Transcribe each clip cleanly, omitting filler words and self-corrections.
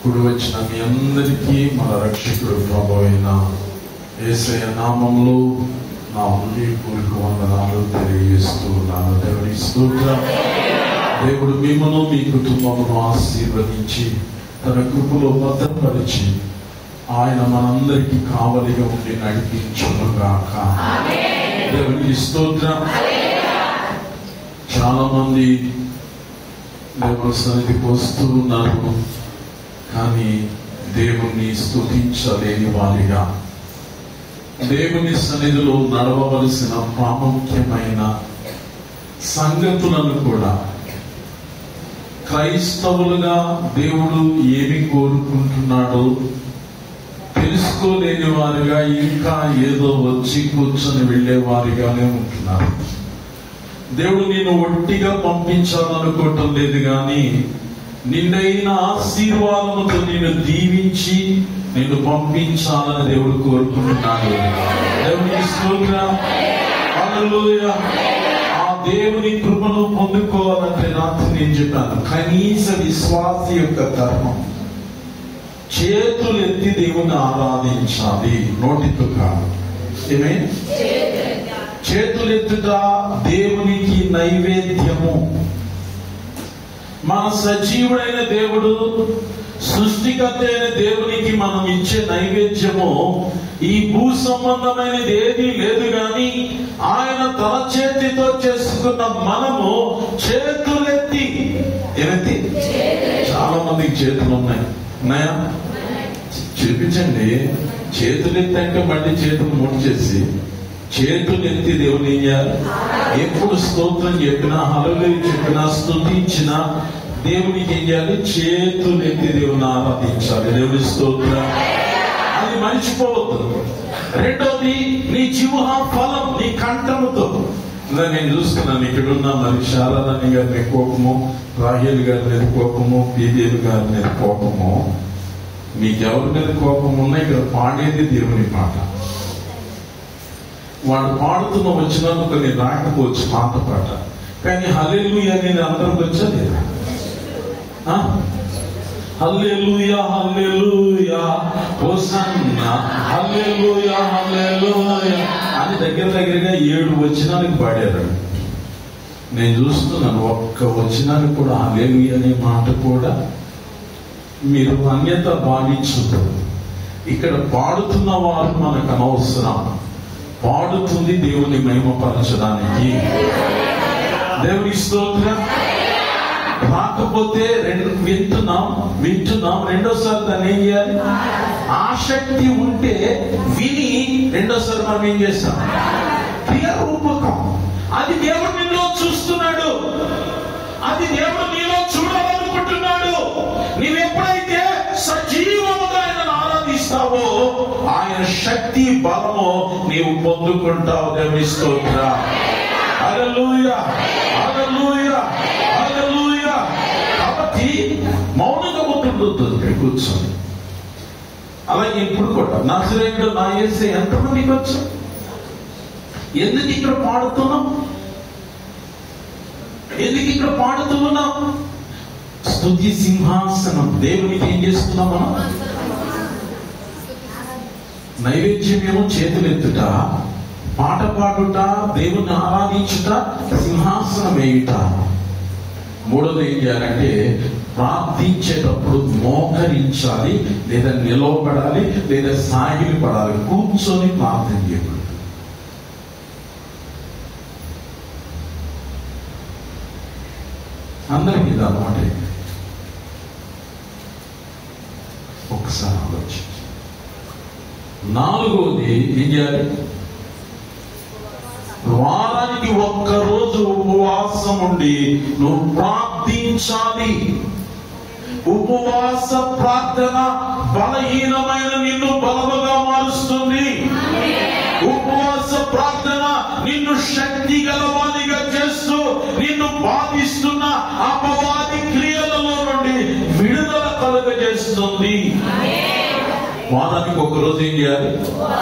కూడి వచ్చిన మీ అందరికీ మన రక్షకుడు ప్రభువైన అయిన యేసయ్య నామములో నా హృదయపూర్వక వందనాలు తెలియజేస్తూ ఉన్నాను. దేవుని స్తోత్రం. దేవుడు మిమ్మను మీ కుటుంబమును ఆశీర్వదించి తన కృపలో భద్రపరిచి ఆయన మనందరికీ కావలిగా ఉండి నడిపించునుగాక. దేవునికి స్తోత్రం. చాలా మంది దేవుని సన్నిధికి వస్తూ ఉన్నారు, కానీ దేవుణ్ణి స్తుతించలేని వారిగా, దేవుని సన్నిధిలో నడవవలసిన ప్రాముఖ్యమైన సంగతులను కూడా క్రైస్తవులుగా దేవుడు ఏమి కోరుకుంటున్నాడో తెలుసుకోలేని వారిగా, ఇంకా ఏదో వచ్చి కూర్చొని వెళ్లే వారిగానే ఉంటున్నారు. దేవుడు నేను ఒట్టిగా పంపించాలనుకోవటం లేదు, కానీ నిన్నైన ఆశీర్వాదముతో నేను దీవించి నేను పంపించాలని దేవుడు కోరుకుంటున్నాడు. దేవుని స్తోత్రం. హల్లెలూయా. ఆ దేవుని కృపను పొందుకోవాలంటే రాత్రి నేను చెప్పాను, కనీస విశ్వాసి యొక్క ధర్మం చేతులు ఎత్తి దేవుని ఆరాధించాలి, నోటితో కాదు. ఏమే చేతులెత్తుట దేవునికి నైవేద్యము. మన సజీవుడైన దేవుడు, సృష్టికర్త అయిన దేవునికి మనం ఇచ్చే నైవేద్యము ఈ భూ సంబంధమైనది ఏదీ లేదు, కానీ ఆయన తన చేతితో చేసుకున్న మనము చేతులెత్తి, ఏమెత్తి? చాలా మందికి చేతులు ఉన్నాయా? చూపించండి. చేతులెత్తి అంటే మళ్ళీ చేతులు ముడిచేసి చేతులెత్తి దేవుని ఏం చేయాలి? ఎప్పుడు స్తోత్రం చెప్పినా, హల్లెలూయా చెప్పినా, స్తుతించినా దేవునికి ఏం చేయాలి? చేతులెత్తి దేవుని ఆరాధించాలి. దేవుని స్తోత్రం. అది మర్చిపోవద్దు. రెండోది, నీ జీవహ ఫలం నీ కంఠముతో. నేను చూస్తున్నాను, ఇక్కడున్న మరి శారదాని గారి మీద కోపము, రాహేల్ గారి మీద కోపము, పీదేలు గారి మీద కోపము. మీకెవరి మీద కోపం ఉన్నా ఇక్కడ పాడేది దేవుని పాట. వాడు పాడుతున్న వచ్చినందుకు కొన్ని రాకపోవచ్చు పాత పాట, కానీ హల్లెలూయా అనేది అందరికి వచ్చేది. హల్లెలూయా హల్లెలూయా హోసన్నా హల్లెలూయా హల్లెలూయా అని దగ్గరగా 7 వచనాలకు పాడారు. నేను చూస్తున్నాను, ఒక్క వచనానికి కూడా హల్లెలూయా అనే మాట కూడా మీరు అన్యత భావించదు. ఇక్కడ పాడుతున్న వారు మనకు అనవసరం, పాడుతుంది దేవుని మహిమపరచడానికి. దేవుని స్తోత్రం. రాకపోతే వింటున్నాం రెండోసారి దాన్ని ఏం చేయాలి? ఆసక్తి ఉంటే విని రెండోసారి మనం ఏం చేస్తాం? క్రియారూపకం. అది దేవుడు నిన్ను చూస్తున్నాడు, అది దేవుడు నీలో చూడాలనుకుంటున్నాడు. నీవెప్పుడైతే సజీవముగా ఆయనను ఆరాధిస్తావో ఆయన శక్తి బలము నీవు పొందుకుంటావు. దేవుని స్తోత్రం. హల్లెలూయా హల్లెలూయా హల్లెలూయా. కాబట్టి మౌనంగా ఉంటుండొద్దు, ఇక్కడ కూర్చొని. అలాగే ఇప్పుడు కూడా నజరేయుడు నా యేసే ఎంతమందికి వచ్చు? ఎందుకు ఇక్కడ పాడుతున్నాం? ఎందుకు ఇక్కడ పాడుతున్నాం? స్తుతి సింహాసనం దేవునికి ఏం చేస్తున్నాం మనం? నైవేద్యమేమో చేతులెత్తుట, పాట పాడుట, దేవుని ఆరాధించుట, సింహాసనం వేయుట. మూడోది ఏం చేయాలంటే ప్రార్థించేటప్పుడు మోకరించాలి, లేదా నిలవబడాలి, లేదా సాగిలి పడాలి. కూర్చొని ప్రార్థన చేయకూడదు. అందరికీ ఇది అన్నమాట. ఒకసారి ఆలోచించు. నాలుగోది ఏం చేయాలి? వారానికి ఒక్కరోజు ఉపవాసం ఉండి నువ్వు ప్రార్థించాలి. ఉపవాస ప్రార్థన బలహీనమైన నిన్ను బలముగా మారుస్తుంది. ఉపవాస ప్రార్థన నిన్ను శక్తి గలవాదిగా చేస్తూ నిన్ను బాధిస్తున్న అపవాది క్రియలలో నుండి విడుదల కలుగజేస్తుంది. వారానికి ఒక రోజు ఏం చేయాలి?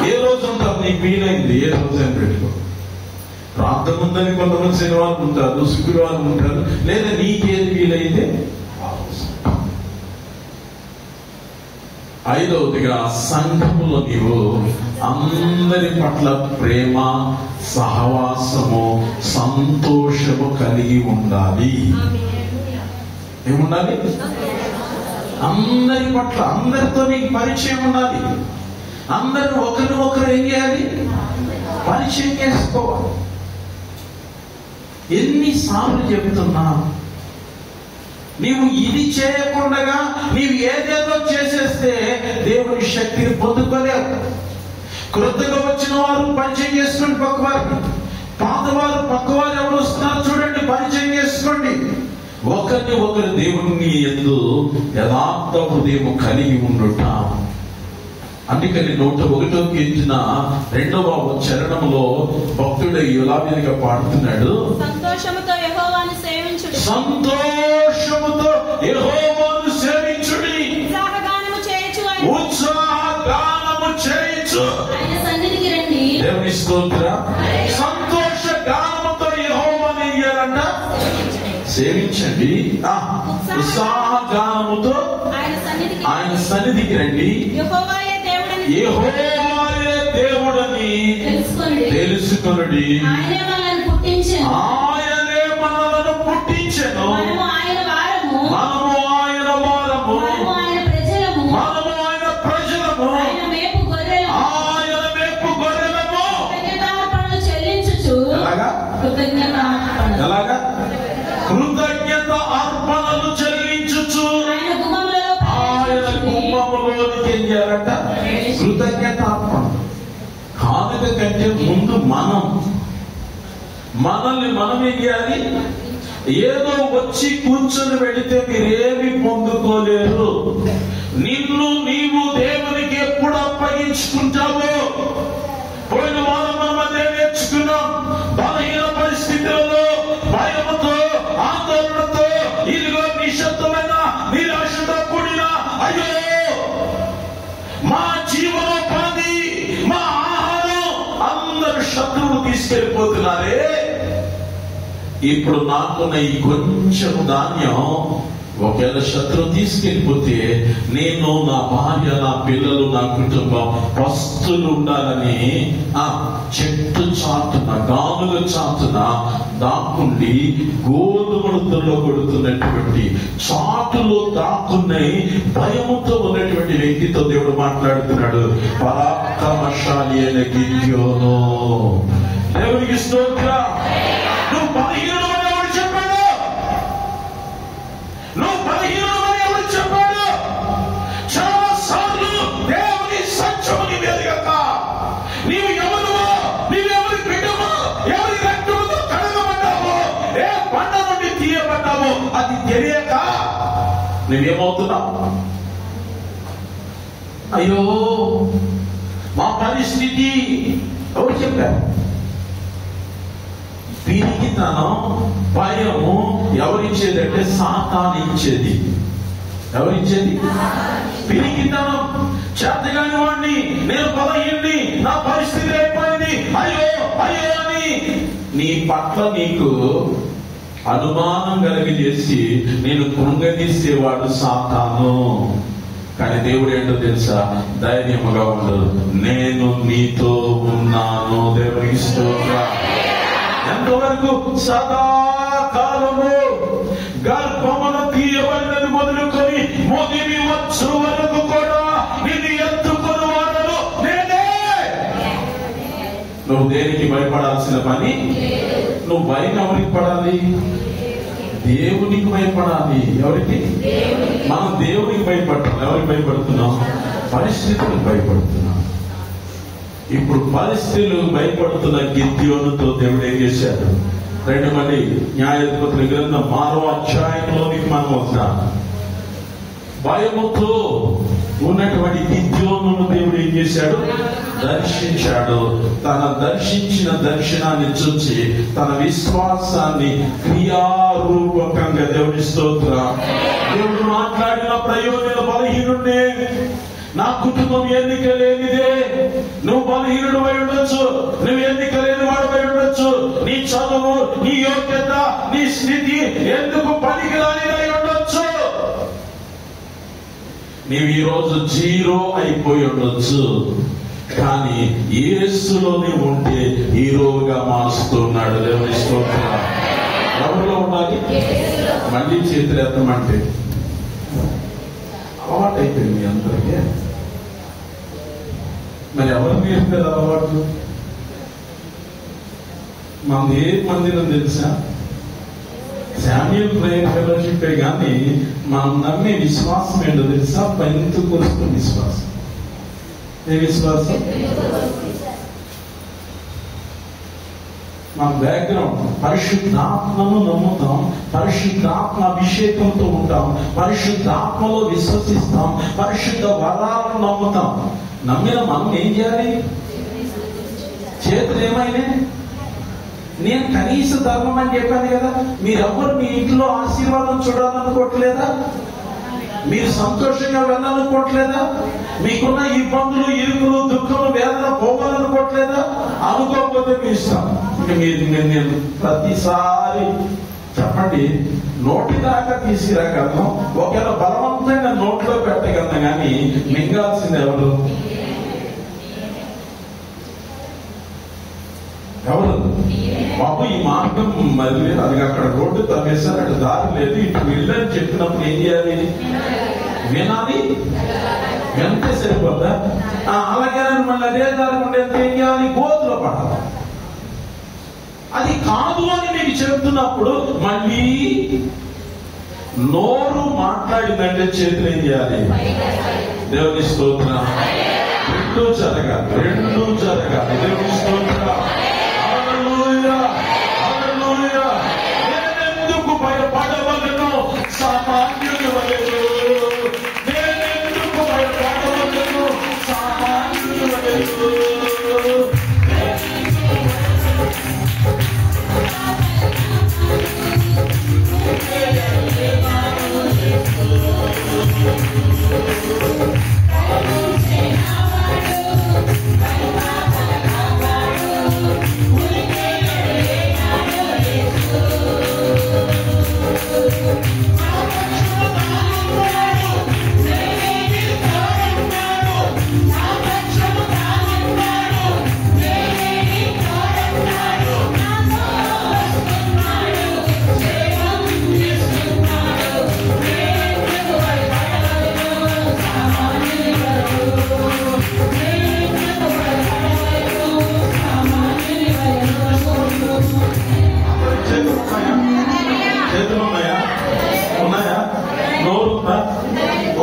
ఏ రోజు ఉంటారు నీకు వీలైంది, ఏ రోజు అని పెట్టుకో. ప్రార్థన ఉందని కొంతమంది శనివారం ఉంటారు, శుక్రవారం ఉంటారు, లేదా నీకేది వీలైతే ఐదవదిగా సంఘములో నీవు అందరి పట్ల ప్రేమ, సహవాసము, సంతోషము కలిగి ఉండాలి. ఏముండాలి? అందరి పట్ల, అందరితో నీకు పరిచయం ఉండాలి. అందరూ ఒకరిని ఒకరు ఏం చేయాలి? పరిచయం చేసుకోవాలి. ఎన్నిసార్లు చెబుతున్నా, నీవు ఇది చేయకుండా నీవు ఏదేదో చేసేస్తే దేవుని శక్తిని పొందుకోలేవు. క్రొత్తగా వచ్చిన వారు పరిచయం చేసుకోండి పక్కవారికి, పాతవారు పక్కవారు ఎవరు వస్తున్నారు చూడండి, పరిచయం చేసుకోండి. ఒకరిని ఒకరు దేవుని యందు యథార్థ హృదయం కలిగి ఉండుట. అందుకని 101వ కీర్తన 2వ చరణంలో భక్తుడు యులాబిగా పాడుతున్నాడు, సంతోషముతో యెహోవాను సేవించుడి, సంతోషముతో యెహోవాను సేవించుడి, ఉత్సాహగానము చేయుచు ఉత్సాహగానము చేయుచు ఆయన సన్నిధికి రండి. దేవుని స్తోత్రం. సంతోష గానముతో యెహోవాను ఏం చేయాలంట? సేవించండి. ఉత్సాహగానముతో ఆయన సన్నిధికి రండి. యెహోవాయే దేవుడని తెలుసుకొనుడి. ఆయనే మనలను పుట్టించెను, మనము ఆయన వారము, మనము ఆయన ప్రజలము, ఆయన మేపు గొర్రెలము. కృతజ్ఞతార్పణలు చెల్లించుచు, ఎలాగా? కృతజ్ఞత అర్పణలు చెల్లించుచు ఆయన గుమ్మములోనికి ఏం చేయాలంట? కృతజ్ఞత అర్పణ. కానుక కంటే ముందు మనల్ని మనం ఏం చేయాలి? ఏదో వచ్చి కూర్చొని వెళితే మీరేమి పొందుకోలేరు. నిన్ను నీవు దేవునికి ఎప్పుడు అప్పగించుకుంటావో. పోయిన వారం మనం అదే నేర్చుకున్నాం. బలహీన పరిస్థితులలో, భయముతో, ఆందోళనతో, ఇదిగో నిశ్శబ్దమైన నిరాశతో కూడిన అయ్యో మా జీవనోపాధి, మా ఆహారం అందరు శత్రువులు తీసుకెళ్ళిపోతున్నారే, ఇప్పుడు నాకున్న ఈ కొంచెం ధాన్యం ఒకవేళ శత్రువు తీసుకెళ్ళిపోతే నేను, నా భార్య, నా పిల్లలు, నా కుటుంబం పస్తులు ఉండాలని ఆ చెట్టు చాటున, గానుగ చాటున దాక్కుండి గోధుమలతో కొడుతున్నటువంటి, చాటులో దాక్కున్నాయి భయముతో ఉన్నటువంటి వ్యక్తితో దేవుడు మాట్లాడుతున్నాడు. పరాక్రమశాలి అయిన గిద్యోను. దేవునికి స్తోత్రం. నువ్వు బలహీనుడు అని ఎవరు చెప్పాడు? నువ్వు బలహీనుడు అని ఎవరు చెప్పాడు? చాలా సార్లు దేవుని సత్యముని వేదిక నీవు ఎవరువో, నీవెవరి బిడ్డవో, ఎవరి రక్తముతో కడగబడ్డావో, ఏ బండ నుండి తీయబడ్డావో అది తెలియక నువ్వేమవుతున్నావు? అయ్యో మా పరిస్థితి ఎవరు చెప్పారు? పిరికితనం, భయము ఎవరిచ్చేదంటే సాతాను ఇచ్చేది. ఎవరిచ్చేది? పిరికితనం. చేతగాని వాడిని, నేను బలహీనుడిని, నా పరిస్థితి అయిపోయింది, అయ్యో అయ్యో అని నీ పట్ల నీకు అనుమానం కలిగజేసి నేను కృంగదీసేవాడు సాతాను. కానీ దేవుడు ఏంటో తెలుసా? ధైర్యముగా ఉండు, నేను నీతో ఉన్నాను. దేవునికి స్తోత్రం. ఎంతవరకు? సదాకాలము. గర్భమున తీయబడినది మొదలుకొని మొదిమి వచ్చు వరకు కూడా నిన్ను ఎత్తుకొని వాడను నేనే. నువ్వు దేనికి భయపడాల్సిన పని? నువ్వు భయం ఎవరికి పడాలి? దేవునికి భయపడాలి. ఎవరికి? మనం దేవునికి భయపడతాం. ఎవరికి భయపడుతున్నాం? పరిస్థితులకు భయపడుతున్నాం. ఇప్పుడు పరిస్థితులు భయపడుతున్న గిద్యోనుతో దేవుడు ఏం చేశాడు? 2 న్యాయాధిపతుల గ్రంథం 6వ అధ్యాయంలోనికి మనం వస్తాం. భయముతో ఉన్నటువంటి గిద్యోనును దేవుడు ఏం చేశాడు? దర్శించాడు. తన దర్శించిన దర్శనాన్ని చూసి తన విశ్వాసాన్ని క్రియారూపకంగా, దేవుడి స్తోత్రం, దేవుడు మాట్లాడిన ప్రయోజన బలహీనుడే, నా కుటుంబం ఎన్నిక లేనిదే, నువ్వు బలహీనుడు అయి ఉండొచ్చు, నువ్వు ఎన్నిక లేని వాడు అయి ఉండొచ్చు, నీ చదువు, నీ యోగ్యత, నీ స్థితి ఎందుకు పనికిరానిదై ఉండొచ్చు. నీవు ఈరోజు జీరో అయిపోయి ఉండొచ్చు, కానీ యేసులోనే ఉంటే హీరోగా మారుస్తున్నాడు. దేవుని స్తోత్రం. ఎవరిలో ఉండాలి? మళ్ళీ చేతులు ఎత్తమంటే అలవాటు అయిపోయింది మీ అందరికీ. మరి ఎవరు నేర్పారు అలవాటు? మనది ఏ మందిరం తెలుసా? Samuel prayer fellowship. కానీ మనం నమ్మే విశ్వాసం ఏంటో తెలుసా? పెంతెకోస్తు విశ్వాసం. ఏ విశ్వాసం? మన బ్యాక్గ్రౌండ్ పరిశుద్ధాత్మను నమ్ముతాం, పరిశుద్ధాత్మ అభిషేకంతో ఉంటాం, పరిశుద్ధాత్మలో విశ్వసిస్తాం, పరిశుద్ధ వరాలను నమ్ముతాం. నమ్మిన మనం ఏం చేయాలి? చేతులు ఏమైనా? నేను కనీస ధర్మం అని చెప్పాను కదా. మీరెవ్వరు మీ ఇంట్లో ఆశీర్వాదం చూడాలనుకోవట్లేదా? మీరు సంతోషంగా వెళ్ళాలనుకోవట్లేదా? మీకున్న ఇబ్బందులు, ఇరుకులు, దుఃఖము, వేదన పోవాలనుకోవట్లేదా? అనుకోకపోతే మీ ఇష్టం. నేను ప్రతిసారి చెప్పండి, నోటి దాకా తీసుకురాగలను, ఒకవేళ బలవంతంగా నోట్లో పెట్టగలను, కానీ మింగాల్సింది ఎవరు? ఎవరు? బాబు ఈ మార్గం మరి అది అక్కడ రోడ్డు తవ్వేశారు, అటు దారి లేదు, ఇటు వెళ్ళని చెప్పినప్పుడు ఏం చేయాలి? వినాలి. వెంటే సరిపోద్దా? అలాగే మళ్ళీ అదే దారి ఉండేంత ఏం చేయాలి? గోతులో పడాలి. అది కాదు అని మీకు చెప్తున్నప్పుడు మళ్ళీ నోరు మాట్లాడిందంటే చేతులు ఏం చేయాలి? దేవుని స్తోత్రం. రెండు జరగాలి, రెండు జరగాలి. దేవుని స్తోత్రం. హల్లెలూయా, హల్లెలూయా. నేనెందుకు భయపడవలను? సామాన్యుని వలెను. నేనెందుకు భయపడవలను? సామాన్యుని వలెను.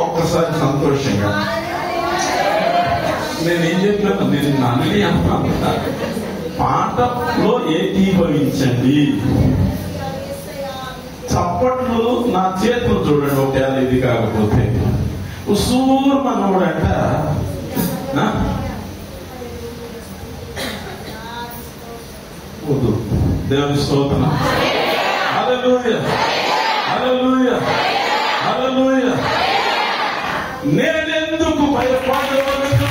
ఒక్కసారి సంతోషంగా నేనేం చెప్పాను? నేను నన్ను అంటున్నా, పాటలో ఏకీభవించండి. చప్పట్లు నా చేతులు చూడండి. ఒకవేళ ఇది కాకపోతే ఉసూరు మనోడంట వద్దు. దేవుని స్తోత్రం. హల్లెలూయా, హల్లెలూయా, హల్లెలూయా. నేనెందుకు భయపడవలను?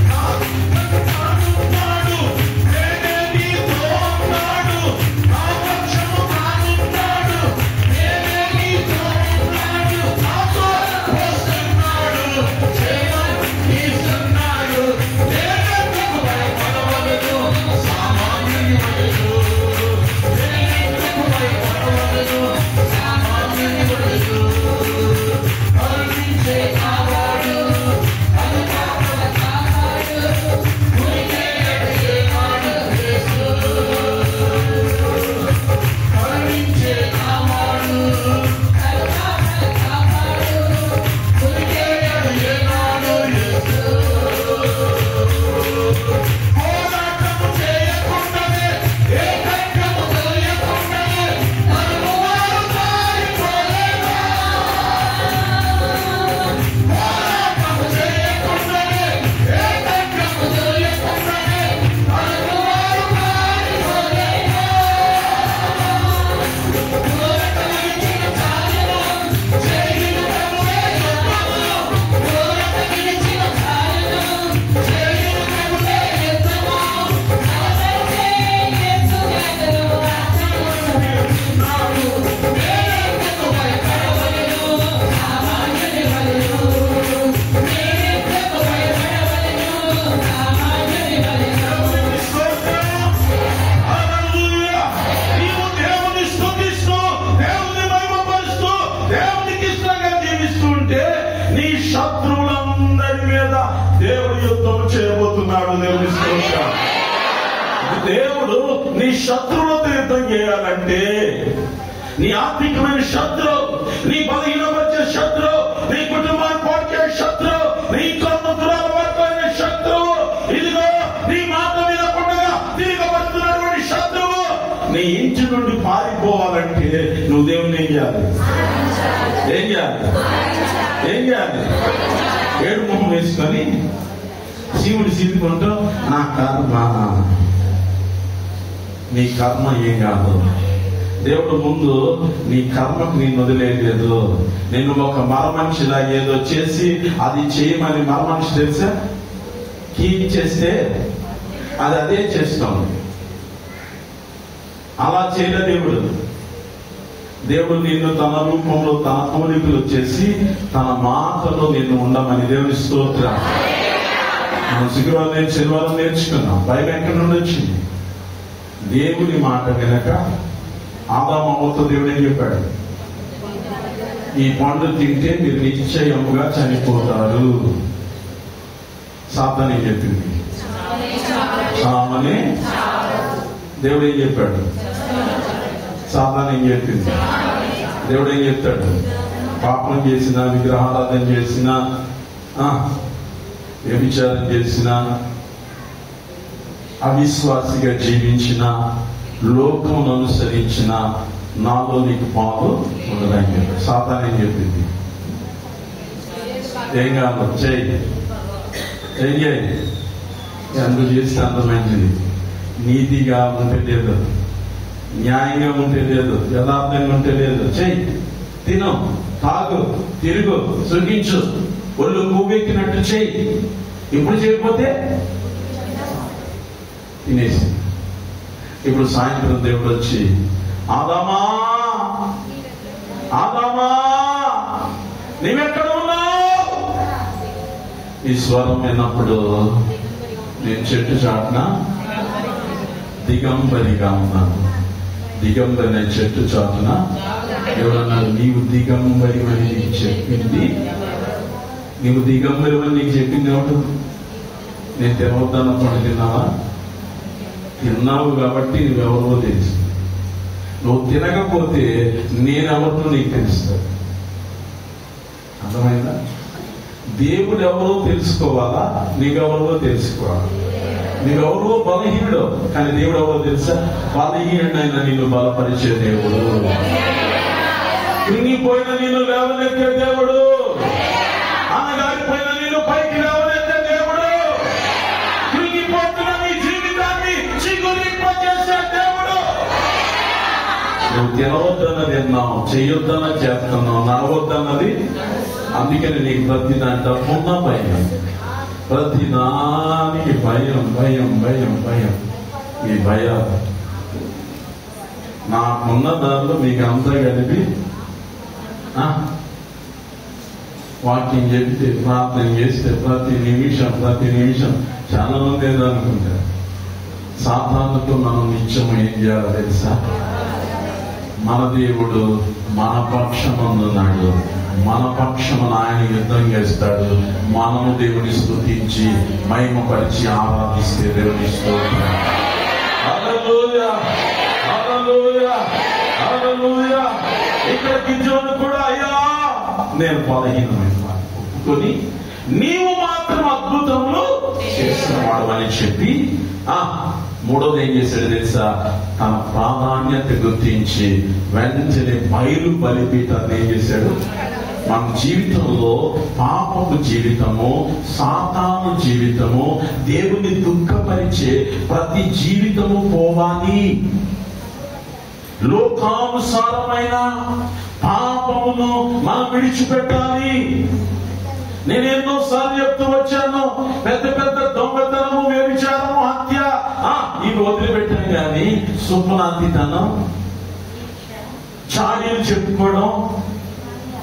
నా ఉన్నాడు. దేవుని స్తోత్రం. దేవుడు నీ శత్రువులతో యుద్ధం చేయాలంటే, నీ ఆర్థికమైన శత్రువు, నీ బలహీనపరిచే శత్రువు, నీ కుటుంబాన్ని పాడ్చే శత్రువు, నీ దురాలవాట్లైన శత్రువు, ఇదిగో నీ మాట మీద పండుగ తిరగబడుతున్నటువంటి శత్రువు నీ ఇంటి నుండి పారిపోవాలంటే నువ్వు దేవుని ఏం చేయాలి? ఏడు మొహం వేసుకొని శివుడి సీదుకుంటూ నా కర్మ, నీ కర్మ ఏం కాదు. దేవుడు ముందు నీ కర్మకు నేను వదిలేదు. నేను ఒక మరమనిషిలా ఏదో చేసి అది చేయమని మరమనిషి తెలుసా, కీ చేస్తే అది అదే చేస్తాం. అలా చేయలే దేవుడు. దేవుడు నిన్ను తన రూపంలో తన పోలికలు చేసి తన మాటలో నిన్ను ఉండమని. దేవుని స్తోత్రం. మనం శనివారం నేర్చుకున్నాం. బైబిల్ ఎక్కడి నుండి వచ్చింది? దేవుని మాట వినక ఆదాము అవ్వతో దేవుడు ఏం చెప్పాడు? ఈ పండు తింటే మీరు నిశ్చయముగా చనిపోతారు. సాతాను ఏం చెప్పింది? సామని. దేవుడు ఏం చెప్పాడు? సాతాను ఏం చెప్పింది? దేవుడు ఏం చెప్తాడు? పాపం చేసిన, విగ్రహారాధన చేసిన, వ్యభిచారం చేసిన, అవిశ్వాసిగా జీవించిన, లోకమును అనుసరించిన నాలో నీకు పాలు ఉండదని చెప్పాడు. సాతాను ఏం చెప్పింది? ఏం కాదు, చేయి, ఏం చేయి, అందుకు చేస్తే అంత మంచిది. నీతిగా ఉంటే లేదు, న్యాయంగా ఉంటే లేదు, యథార్థంగా ఉంటే లేదు. చెయ్యి, తిను, తాగు, తిరుగు, సుఖించు, ఒళ్ళు కూవెక్కినట్టు చెయ్యి. ఇప్పుడు చేయకపోతే తినేసి. ఇప్పుడు సాయంత్రం దేవుడు వచ్చి ఆదామా ఆదామా నీవెక్కడ ఉన్నావు? ఈ స్వరం విన్నప్పుడు నేను చెట్టు చాటున దిగంబరిగా ఉన్నాను. దిగంబరి అనే చెట్టు చాటున ఎవరన్నారు? నీవు దిగంబరి అని నీకు చెప్పింది, నీవు దిగంబరి అని నీకు చెప్పింది ఎవరు? నేను తినవద్దన్న పండు తిన్నావా? తిన్నావు కాబట్టి నువ్వెవరో తెలుసు. నువ్వు తినకపోతే నేనెవరినో నీకు తెలుస్తావు. అర్థమైందా? దేవుడు ఎవరో తెలుసుకోవాలా, నీవెవరో తెలుసుకోవాలా. నీవెవరో బలహీనుడు, కానీ దేవుడు ఎవరో తెలుసా? బలహీనుడైనా నిన్ను బలపరిచే దేవుడు, కృంగిపోయిన నిన్ను లేవనెత్తే దేవుడు, అనగారిపోయిన నిన్ను పైకి లేవనెత్తే దేవుడు, కృంగిపోతున్న నీ జీవితాన్ని చిగురింపజేసే దేవుడు. నువ్వు తినవద్దన్నది తిన్నావు, చెయ్యొద్దన్న చేస్తున్నావు, నడవద్దన్నది. అందుకని నీకు ప్రతి దాంట్లో ఉన్న భయం, ప్రతి దానికి భయం భయం భయం భయం. ఈ భయాలు నాకున్న దానిలో మీకు అంతా కలిపి వాకింగ్ చెప్తే, ప్రార్థన చేస్తే ప్రతి నిమిషం చాలా మంది ఏదనుకుంటారు. సాధారణతో మనం నిత్యం ఏం చేయాలో తెలుసా? మన దేవుడు మన పక్షమందున్నాడు, మన పక్షమున ఆయన యుద్ధం చేస్తాడు. మనము దేవుని స్తుతించి మహిమపరిచి ఆరాధిస్తే దేవుని స్తోత్రం. హల్లెలూయా, హల్లెలూయా, హల్లెలూయా. ఇక్కడ గిజ్జోను కూడా అయ్యా నేను బలహీనమైన ఒప్పుకొని నీవు మాత్రం అద్భుతములు చేసిన వాడు అని చెప్పి మూడోది ఏం చేశాడు తెలుసా? తన ప్రాధాన్యత గుర్తించి వెంటనే బయలు బలిపీఠాన్ని ఏం చేశాడు? మన జీవితంలో పాపపు జీవితము, సాతాను జీవితము, దేవుని దుఃఖపరిచే ప్రతి జీవితము పోవాలి. లోకానుసారమైన పాపమును మనం విడిచిపెట్టాలి. నేను ఎన్నోసార్లు చెప్తూ వచ్చాను, పెద్ద పెద్ద దొంగతనము, వ్యభిచారము, హత్య ఇవి వదిలిపెట్టాను. కానీ సుఖనాతితనం, చాడీలు చెప్పుకోవడం,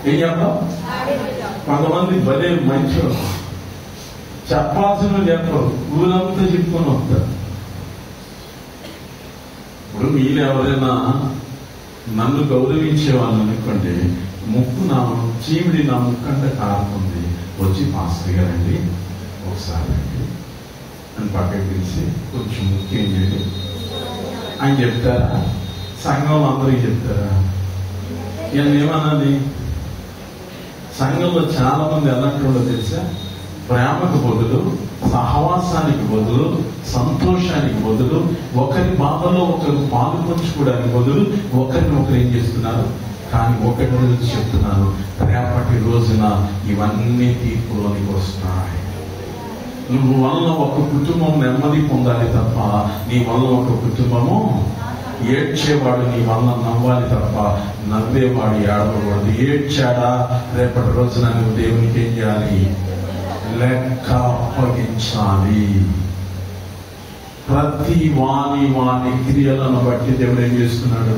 ఏం చెప్పాం? కొంతమంది భలే మంచి చెప్పాల్సిన చెప్పరు, ఊరంతా చెప్పుకొని వస్తారు. ఇప్పుడు మీరు ఎవరైనా నన్ను గౌరవించే వాళ్ళు అనుకోండి, ముక్కు నా చీమిడి నా ముక్కు అంటే కారుతుంది, వచ్చి పాస్టర్ గారండి ఒకసారి అండి అని పక్కకి పిలిచి కొంచెం ముఖ్యం చేయండి అని చెప్తారా? సంఘంలో అందరికీ చెప్తారా? ఈయన ఏమన్నది? సంఘంలో చాలా మంది ఎలాంటి తెలుసా? ప్రేమకు బదులు, సహవాసానికి బదులు, సంతోషానికి బదులు, ఒకరి బాధలో ఒకరు పాలు పంచుకోవడానికి బదులు ఒకరిని ఒకరు ఏం చేస్తున్నారు? కానీ ఒకటి రోజు చెప్తున్నాను, రేపటి రోజున ఇవన్నీ తీర్పులోనికి వస్తున్నాయి. నువ్వు వల్ల ఒక కుటుంబం నెమ్మది పొందాలి తప్ప నీ వల్ల ఒక కుటుంబము ఏడ్చేవాడు నీ వల్ల నవ్వాలి తప్ప నవ్వేవాడు ఏడవకూడదు. ఏడ్చాడా రేపటి రోజున నువ్వు దేవునికి ఏం చేయాలి? లెక్క అప్పగించాలి. ప్రతి వాని క్రియలను బట్టి దేవుడు ఏం చేస్తున్నాడు?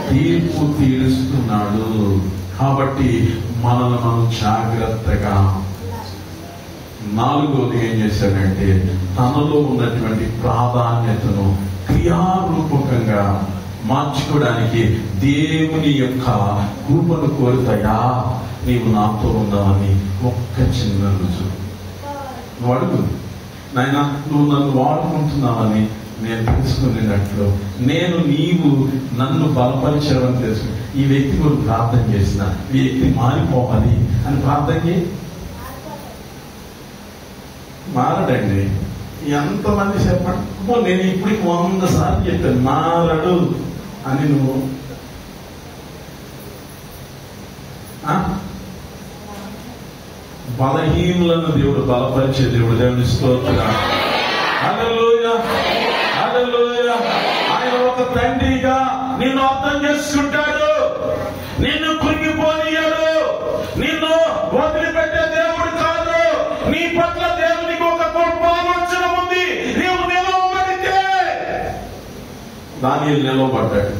తీర్పు తీరుస్తున్నాడు. కాబట్టి మనల్ని మనం జాగ్రత్తగా. నాలుగోది ఏం చేశాడంటే తనలో ఉన్నటువంటి ప్రాధాన్యతను క్రియారూపకంగా మార్చుకోవడానికి దేవుని యొక్క కృపను కోరుతాయా? నీవు నాతో ఉన్నావని ఒక్క చిన్న రుజువు. నువ్వు అడుగు, నాయన నువ్వు నన్ను వాడుకుంటున్నావని నేను తెలుసుకునేటట్లు, నీవు నన్ను బలపరిచావని తెలుసుకుని ఈ వ్యక్తి కూడా ప్రార్థన చేసిన, ఈ వ్యక్తి మారిపోవాలి అని ప్రార్థన చేయి. మారడండి. ఎంతమంది చెప్పండి, నేను ఇప్పటికి 100 సార్లు చెప్పాను మారడు అని. నువ్వు బలహీనులను దేవుడు బలపరిచే దేవుడు. దేవుని స్తోత్రం. హల్లెలూయా, హల్లెలూయా. ఆయన ఒక తండ్రిగా నిన్ను అర్థం చేసుకుంటాడు, నిన్ను కృంగిపోనీయడు, నిన్ను వదిలిపెట్టే దేవుడు కాదు. నీ పట్ల దేవునికి ఒక గొప్ప ఆలోచన ఉంది. నీవు నిలవబడితే. దానియేలు నిలవబడ్డాడు.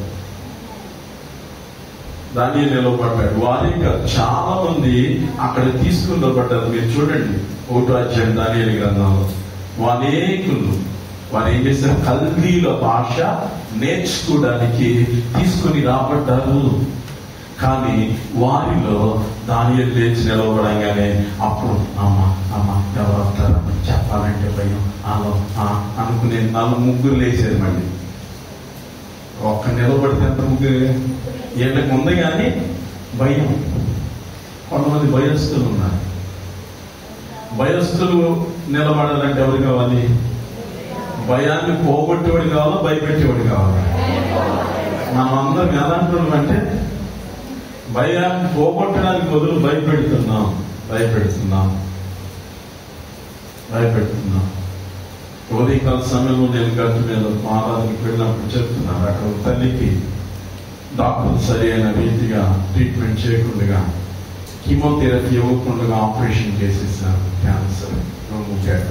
వారిగా చాలా మంది అక్కడ తీసుకునిపడ్డారు. మీరు చూడండి 1వ అధ్యాయం దానియేలు గ్రంథంలో అనేకులు వారు ఏం చేశారు? కల్దీల భాష నేర్చుకోవడానికి తీసుకుని రాబడ్డారు. కానీ వారిలో దానియేలు లేచి నిలవబడంగానే అప్పుడు అమ్మా ఎవరు వస్తారా చెప్పాలంటే భయం అలా అనుకునే 4 లేచేది. మళ్ళీ ఒక్క నిలబడితే ఎంత ముగ్గురు ఏళ్ళకు ఉంది కానీ భయం. కొంతమంది భయస్థులు ఉన్నారు. భయస్థులు నిలబడాలంటే ఎవరు కావాలి? భయాన్ని పోగొట్టేవాడు కావాలా, భయపెట్టేవాడు కావాలా? మనం అందరం ఎలాంటి అంటే భయాన్ని పోగొట్టడానికి బదులు భయపెడుతున్నాం. ఉదయకాల సమయంలో నేను గట్టు మీద ఆరాధనకి వెళ్ళినప్పుడు చెప్తున్నాను, అక్కడ తల్లికి డాక్టర్లు సరి అయిన రీతిగా ట్రీట్మెంట్ చేయకుండా కీమోథెరపీ ఇవ్వకుండా ఆపరేషన్ చేసేసారు. క్యాన్సర్ రొమ్ము గడ్డ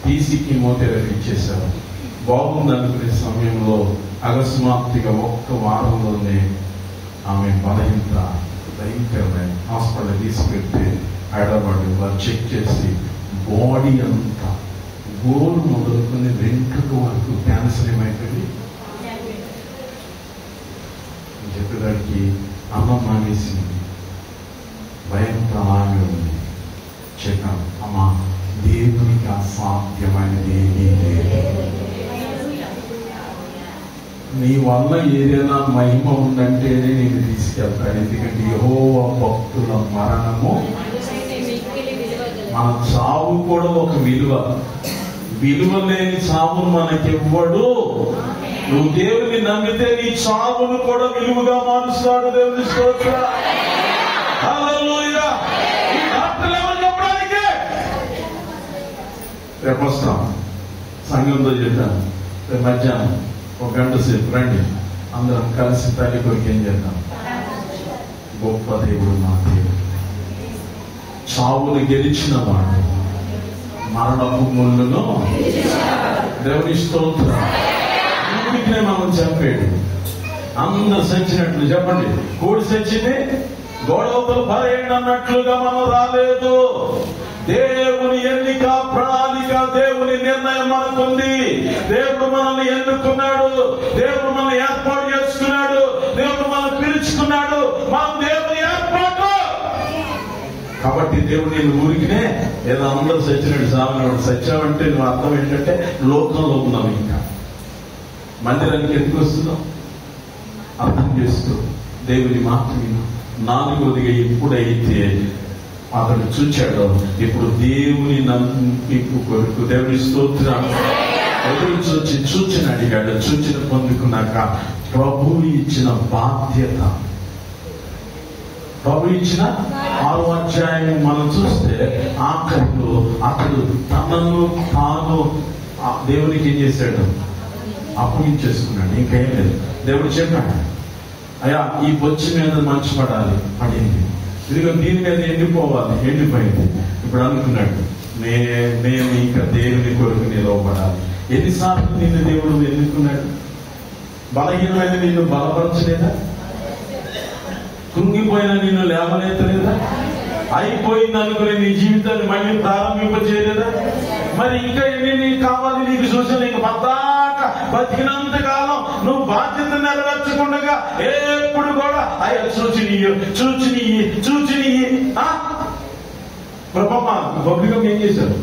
తీసి కీమోథెరపీ ఇచ్చేసారు. బాగుందనుకునే సమయంలో అకస్మాత్తుగా 1 వారంలోనే ఆమె బలహీనత భయంకరమైన హాస్పిటల్ తీసుకెళ్తే హైదరాబాద్ వారు చెక్ చేసి బాడీ అంతా గోలు మొదలుకొని వెంట్రుక వరకు క్యాన్సర్ ఏమైపోయింది. చెప్పేదానికి అన్నం మానేసింది. భయంతో ఆగి ఉంది. చెప్పాను, అమ్మా దేవునికి అసాధ్యమైనది ఏమీ లేదు. నీ వల్ల ఏదైనా మహిమ ఉందంటేనే నేను తీసుకెళ్తాను. ఎందుకంటే యెహోవా భక్తుల మరణము, మన చావు కూడా ఒక విలువ లేని చావును మనకివ్వడు. నువ్వు దేవుని నమ్మితే నీ చావును కూడా విలువగా మారుస్తాడు. దేవుని స్తోత్రం. హల్లెలూయా. ఈ డాక్టర్లు ఎవరు చెప్పడానికి? రేపు వస్తాం, సంఘంతో చెప్పాను. రేపు మధ్యాహ్నం 1 గంట సేపు రండి, అందరం కలిసి తల్లి కొరికి ఏం చేద్దాం. గొప్ప దేవుడు మా దేవుడు. చావును గెలిచిన వాడు, మరణపు ముళ్ళును దేవుని స్తోత్రం. అందుకనే మనం చెప్పాడు, అందరు సచ్చినట్లు చెప్పండి. కోడి సచ్చింది గొడవలు పరేయండి అన్నట్లుగా మనం రాలేదు. దేవుని ఎన్నిక, ప్రణాళిక, దేవుని నిర్ణయం మనకుంది. దేవుడు మనల్ని ఎన్నుకున్నాడు, దేవుడు మనల్ని ఏర్పాటు చేసుకున్నాడు, దేవుడు మనల్ని పిలుచుకున్నాడు. మనం దేవుని ఏర్పాటు. కాబట్టి దేవుడు నేను ఊరికినే ఏదో అందరూ సచ్చినాడు సామనాడు. సత్యావంటే నువ్వు అర్థం ఏంటంటే లోకంలో ఉన్నావు. ఇంకా మందిరానికి ఎందుకు వస్తున్నావు? అర్థం చేస్తూ దేవుని మాట విను. నాలుగోదిగా ఎప్పుడైతే అతడు చూచాడో ఇప్పుడు దేవుని నమ్మింపు కొరకు దేవుని స్తోత్రం ఎదురు చూచిన అడిగాడు. సూచన పొందుకున్నాక ప్రభు ఇచ్చిన బాధ్యత, ప్రభు ఇచ్చిన 6వ అధ్యాయం మనం చూస్తే ఆఖరిలో అతడు తనను తాను దేవునికి ఏం చేశాడు? అప్పగించేసుకున్నాడు. ఇంకేం లేదు. దేవుడు చెప్పాడు, అయ్యా ఈ బొచ్చు మీద మంచు పడాలి, పడింది. ఇదిగో దీని మీద ఎండిపోవాలి, ఎండిపోయింది. ఇప్పుడు అనుకున్నాడు, నేను ఇంకా దేవుని కొరకు నిలవబడాలి. ఎన్నిసార్లు నిన్ను దేవుడు ఎన్నుకున్నాడు? బలహీనమైన నిన్ను బలపరచలేదా? కృంగిపోయిన నిన్ను లేవనెత్తలేదా? అయిపోయింది అనుకుని నీ జీవితాన్ని మళ్ళీ ప్రారంభింపచేయలేదా? మరి ఇంకా ఎన్ని కావాలి నీకు? సూచన నీకు బతికినంత కాలం నువ్వు బాధ్యత నెరవేర్చకుండా ఎప్పుడు కూడా అయ్యా చూచినీయి ప్రభమ్మ గొప్పగా ఏం చేశారు?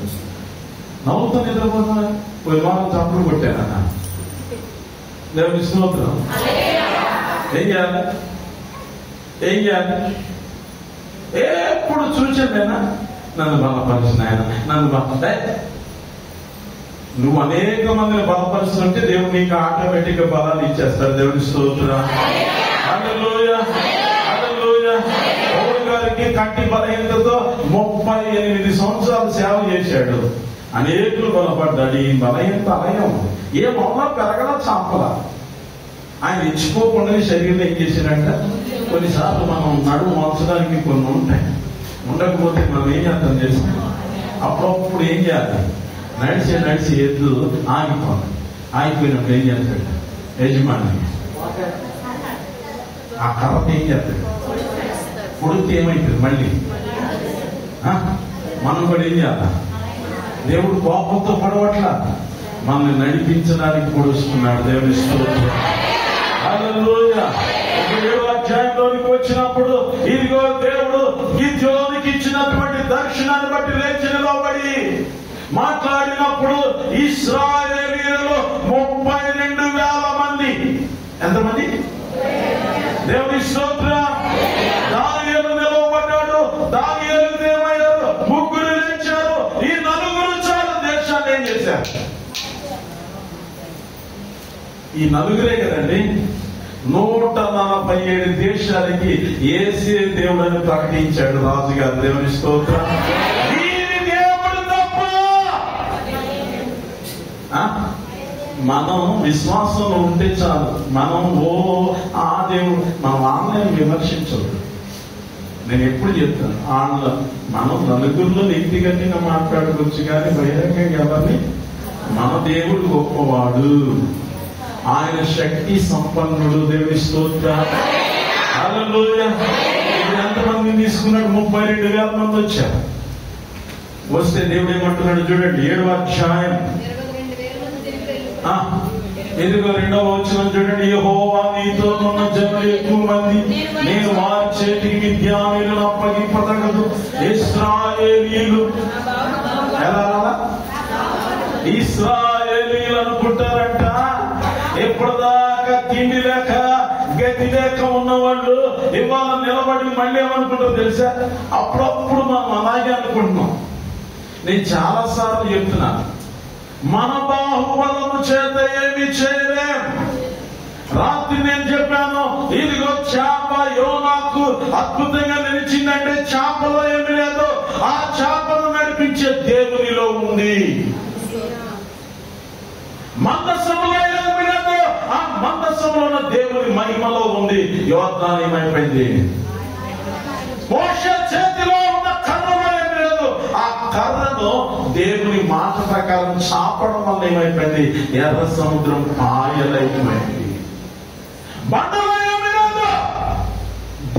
నవ్వుతో నిద్రపోతున్నా విమానం చప్పుడు కొట్టానన్నా. దేవుని స్తోత్రం. ఏం చేయాలి? ఎప్పుడు చూచలేనా? నన్ను బలపరిచిన ఆయన, నన్ను నువ్వు అనేక మందిని బలపరుస్తుంటే దేవుడు నీకు ఆటోమేటిక్ గా బలాన్ని ఇచ్చేస్తాడు. దేవుని స్తోత్రం. హల్లెలూయా, హల్లెలూయా. పౌలు గారికి కంటి బలహీనతతో 38 సంవత్సరాలు సేవ చేశాడు. అనేకులు బలపడ్డాడు. ఈ బలహీనత అలయం ఏమన్నా పెరగడం చాపల. ఆయన ఇచ్చిపోకుండా శరీరం ఏం చేశాడంట? కొన్నిసార్లు మనం నడుము మార్చడానికి కొన్ని ఉంటాయి. ఉండకపోతే మనం ఏం చేద్దాం చేస్తాం? అప్పుడప్పుడు ఏం చేయాలి? నడిచి ఎద్దు ఆగిపోవాలి. ఆగిపోయినప్పుడు ఏం చేస్తాడు యజమాని? ఆ కర్రతో ఏం చేస్తాడు? పొడితే ఏమైతుంది మళ్ళీ? మనం కూడా ఏం చేయాలి? దేవుడు కోపంతో పడవట్లా, మనల్ని నడిపించడానికి పొడుస్తున్నాడు. దేవుని స్తోత్రం. హల్లెలూయా. 7వ అధ్యాయంలోనికి వచ్చినప్పుడు ఇదిగో దేవుడు గిద్యోనుకి ఇచ్చినటువంటి దర్శనాన్ని బట్టి లేచి నిలబడి మాట్లాడినప్పుడు ఇశ్రాయేలీయులు 32,000 మంది. ఎంతమంది? దేవుని స్తోత్రం. దానియేలు నిలవబడ్డాడు. దానియేలుకి ఏమయ్యారు? 3 లేచారు. ఈ 4 చాలు దేశాన్ని ఏం చేశారు? ఈ 4 కదండి 147 దేశాలకి యేసే దేవుడని ప్రకటించాడు రాజుగారు. దేవుని స్తోత్రం. మనం విశ్వాసంలో ఉంటే చాలు. మనం ఆ దేవుడు మనం ఆన్లైన్ విమర్శించదు. నేను ఎప్పుడు చెప్తాను, ఆన్లైన్ మనం నలుగురిలో వ్యక్తిగతంగా మాట్లాడుకోవచ్చు కానీ బహిరంగంగా ఎవరిని. మన దేవుడు గొప్పవాడు, ఆయన శక్తి సంపన్నుడు. దేవుని స్తోత్రం. హల్లెలూయా. ఎంతమందిని తీసుకున్నాడు? 32,000 మంది వచ్చారు. వస్తే దేవుడు ఏమంటున్నాడు చూడండి. 7వ అధ్యాయం ఇదిగో 2వ వచనం చూడండి. యెహోవా నీతో ఉన్న జనులు ఎక్కువ మంది, నేను వారి చేతికి మిద్యానీయులను అప్పగింపతగదు. ఇశ్రాయేలీయులు ఎలా ఇశ్రాయేలీయులు అనుకుంటారంట ఎప్పటిదాకా తిండి లేక గతి లేక ఉన్నవాళ్ళు ఇవాళ నిలబడి మళ్ళీ ఏమనుకుంటారు తెలుసా? అప్పుడప్పుడు మనం అలాగే అనుకుంటున్నాం. నేను చాలా సార్లు చెప్తున్నా, మన బాహుబలము చేత ఏమి చేయలేం. రాత్రి నేను చెప్పాను, ఇదిగో చేప యోనాకు అద్భుతంగా నిలిచిందంటే చేపలో ఏమి లేదు, ఆ చేపను నడిపించే దేవునిలో ఉంది. మందసములో ఏమి లేదు, ఆ మందసములో దేవుని మహిమలో ఉంది. యోర్దాను ఏమైపోయింది? మోషే చేతిలో ఉన్న కర్రలో ఏమి లేదు, ఆ కర్రను దేవుని మాట ప్రకారం చాపడం వల్ల ఏమైపోయింది? ఎర్ర సముద్రం పాయలైపోయింది. బండలో ఏమి లేదు,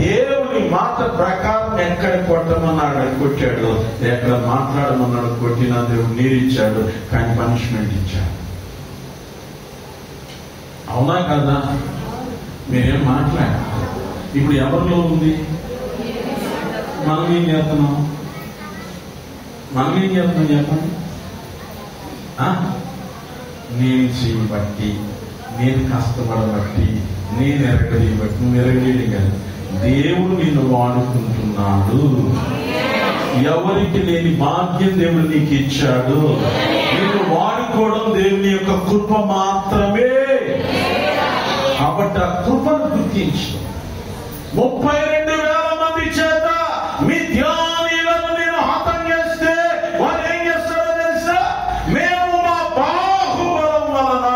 దేవుని మాట ప్రకారం ఎక్కడ కొట్టమన్నాడు కొట్టాడు, ఎక్కడ మాట్లాడమన్నాడు కొట్టినా దేవుడు నీరిచ్చాడు, కానీ పనిష్మెంట్ ఇచ్చాడు. అవునా కదా? మీరేం మాట్లాడారు? ఇప్పుడు ఎవరిలో ఉంది? మనం ఏం చేస్తున్నాం? మనం ఏం చేస్తున్నాం చెప్పండి? నేను చేయబట్టి, నేను కష్టపడబట్టి, నేను ఎరగడబట్టి, నువ్వు ఎరగలేని కాదు, దేవుడు నిన్ను వాడుకుంటున్నాడు. ఎవరికి లేని భాగ్యం దేవుడు నీకు ఇచ్చాడు. నిన్ను వాడుకోవడం దేవుని యొక్క కృప మాత్రమే. కాబట్టి ఆ కృపను గుర్తించు. 32,000 మంది చేత మిద్యానీయులను నేను హతం చేస్తే వారు ఏం చేస్తారో తెలుసా? మేము మా బాహుబలం వలన,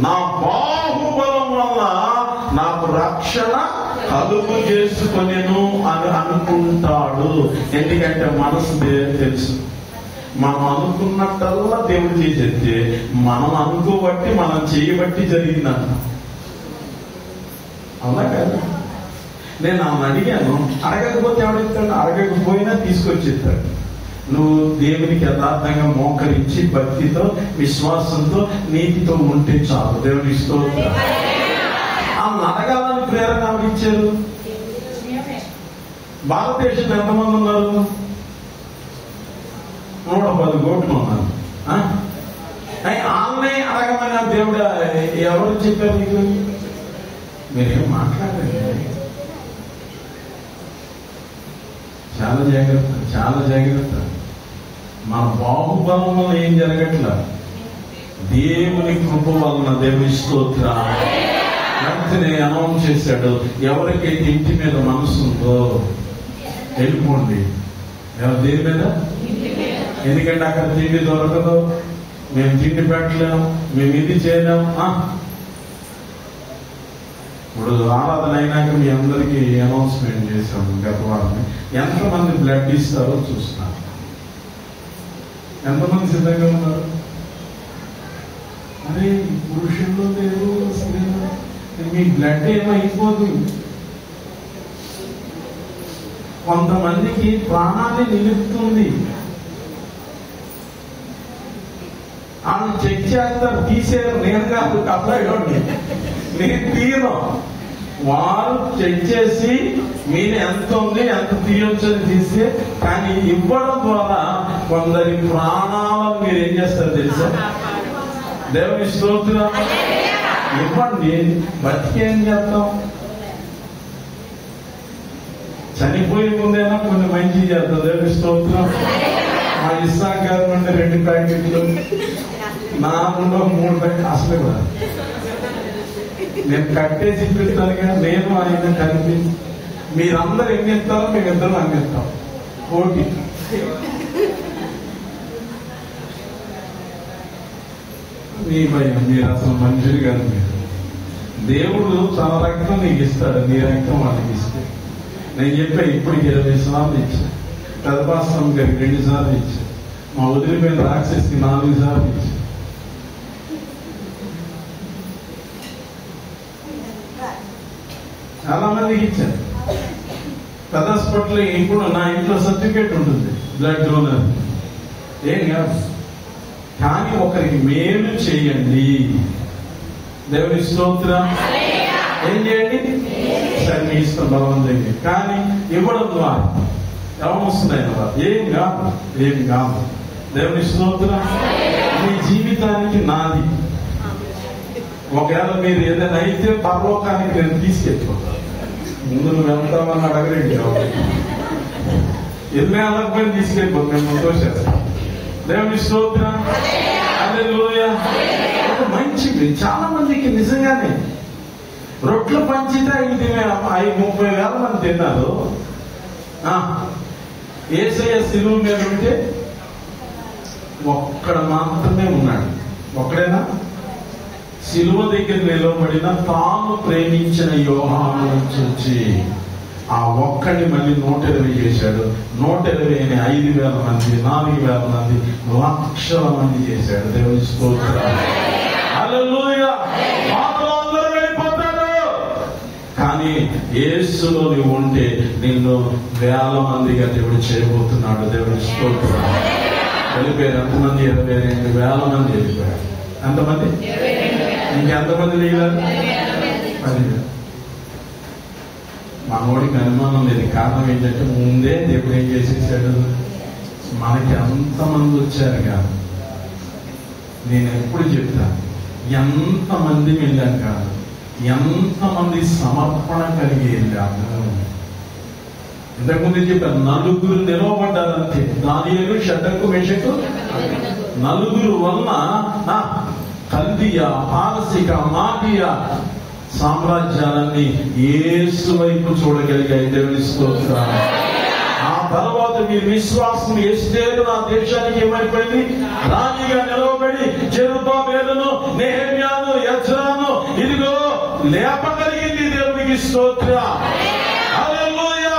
నా బాహుబలం వలన నాకు రక్షణ కలుగు చేసుకొనేను అని అనుకుంటాడు. ఎందుకంటే మనసు తెలుసు, మనం అనుకున్నట్టల్లా దేవుడు చేసేస్తే మనం అనుకోబట్టి, మనం చేయబట్టి జరిగిందంట. అవునా కదా? నేను ఆమె అడిగాను, అడగకపోతే ఎవడిస్తాడు? అడగకపోయినా తీసుకొచ్చిస్తాడు. నువ్వు దేవునికి యథార్థంగా మోకరించి భక్తితో, విశ్వాసంతో, నీతితో ఉంటే చాలు. దేవుడికి స్తోత్రం. ఆమెను అడగాలని ప్రేరణ ఇచ్చారు. భారతదేశంలో ఎంతమంది ఉన్నారు? 110 కోట్లు ఉన్నారు. ఆమె అడగమని దేవుడు ఎవరు చెప్పారు మీకు? మీరేం మాట్లాడండి. చాలా జాగ్రత్త, చాలా జాగ్రత్త. మన బాహుబలం వల్ల ఏం జరగట్లా, దేవుని కృప వలన. దేవుని స్తోత్రం. వెంటనే అనౌన్స్ చేశాడు, ఎవరికైతే ఇంటి మీద మనసు ఉందో వెళ్ళిపోండి. దేని మీద? ఎందుకంటే అక్కడ తిండి దొరకదు, మేము తిండి పెట్టలేము, మేము ఇది చేయలేము. ఇప్పుడు ఆరాధన అయినాక మీ అందరికీ అనౌన్స్మెంట్ చేశాము గత వారం. ఎంతమంది బ్లడ్ ఇస్తారో చూస్తున్నారు. ఎంతమంది సిద్ధంగా ఉన్నారు? అరే పురుషుల్లో లేదు, స్త్రీలో మీ బ్లడ్ ఏమైపోదు. కొంతమందికి ప్రాణాన్ని నిలుపుతుంది. వాళ్ళు చెక్ చేస్తారు, తీసేరు. నేను కాదు, అబ్బాయి నేను తీయను. వారు చెక్ చేసి మీరు ఎంత ఉంది, ఎంత తీయొచ్చు అని తీస్తే, కానీ ఇవ్వడం ద్వారా కొందరి ప్రాణాలను మీరు ఏం చేస్తారు తెలుసా? దేవుని స్తోత్రం. ఇవ్వండి, బతికేం చేస్తాం? చనిపోయే ముందేనా కొన్ని మంచి చేస్తాం. దేవుని స్తోత్రం. మా ఇస్సాక్ గారి నుండి 2 ప్యాకెట్లు, నా నుండి 3 ప్యాకెట్లు. అసలు కూడా నేను కట్టేసి ఇప్పిస్తాను కానీ నేను ఆయన కలిపి మీరందరూ ఎన్ని ఇస్తారో మేమిద్దరం అందిస్తాం. పోటీ. మీ భయం, మీరు అసలు మనుషులు కాదు. మీరు దేవుడు తన రక్తం నీకు ఇస్తాడు, నీ రక్తం వాళ్ళకి ఇస్తే. నేను చెప్పా, ఇప్పటికి 20 సార్లు ఇచ్చా. పెదపాస్తం గారికి 2 సార్లు ఇచ్చా. మా వదిలిపోయిన రాక్షసికి 4 సార్లు ఇచ్చా. చాలా మందికి ఇచ్చాను. పెద్ద హాస్పిటల్ ఇప్పుడు నా ఇంట్లో సర్టిఫికేట్ ఉంటుంది, బ్లడ్ డోనర్. ఏం కాదు, కానీ ఒకరికి మేలు చేయండి. దేవుని స్తోత్రం. ఏం చేయండి? సరే మీ ఇష్టం, బలవంతంగా. కానీ ఇవ్వడం ద్వారా ఏమొస్తున్నాయి కదా? ఏం కాదు, ఏం కాదు. దేవుని స్తోత్రం. మీ జీవితానికి నాది. ఒకవేళ మీరు ఏదైనా అయితే పరలోకానికి నేను తీసుకెళ్ళిపోతాను. ముందు నువ్వు వెళ్తామని అడగలేదు, ఎన్ని అలకపోయి తీసుకెళ్ళిపోతాను. మేము సంతోషిస్తాం. దేవుని స్తోత్రం. హల్లెలూయా. మంచిది. చాలా మందికి నిజంగానే రొట్లు పంచితే 30,000 మంది తిన్నారు. యేసయ్య శిలువ మీద ఉంటే ఒక్కడ మాత్రమే ఉన్నాడు. ఒక్కడేనా? శిలువ దగ్గర నిలబడిన తాను ప్రేమించిన యోహాను చూచి ఆ ఒక్కడిని మళ్ళీ 120 చేశాడు. 120 5,000 మంది, 4,000 మంది, లక్షల మంది చేశాడు. దేవుని స్తోత్రం. హల్లెలూయా. అందరూ వెళ్ళిపోతారు, కానీ యేసులో నువ్వు ఉంటే నిన్ను 1,000 మందిగా దేవుడు చేయబోతున్నాడు. దేవుని స్తోత్రం. వెళ్ళిపోయారు ఎంతమంది? 22,000 మంది వెళ్ళిపోయారు. ఎంతమంది? ఇంకెంతమంది మిగిలారు? 10,000. మనోడికి అనుమానం లేదు. కారణం ఏంటంటే ముందే దేవుడు ఏం చేసేసాడు, మనకి ఎంతమంది వచ్చారు కాదు. నేను ఎప్పుడు చెప్తాను, ఎంతమంది వెళ్ళాం కాదు, ఎంతమంది సమర్పణ కలిగి వెళ్ళాము. ఇంతకుముందు చెప్పాను, 4 నిలవబడ్డారంతే. దానియేలు, షడ్రకు, మేషకు. 4 వలన కల్దీయ, పారసీక, మాదీయ సామ్రాజ్యాలన్నీ యేసు వైపు చూడగలిగాయి. దేవుని స్తోత్రం. ఆ తర్వాత మీరు విశ్వాసం ఎస్తేరు నా దేశానికి ఏమైపోయింది, రాణిగా నిలవబడి జెరుబ్బాబెలును, నెహెమ్యాను, ఎజ్రాను ఇదిగో లేపగలిగింది. దేవునికి స్తోత్రం. హల్లెలూయా,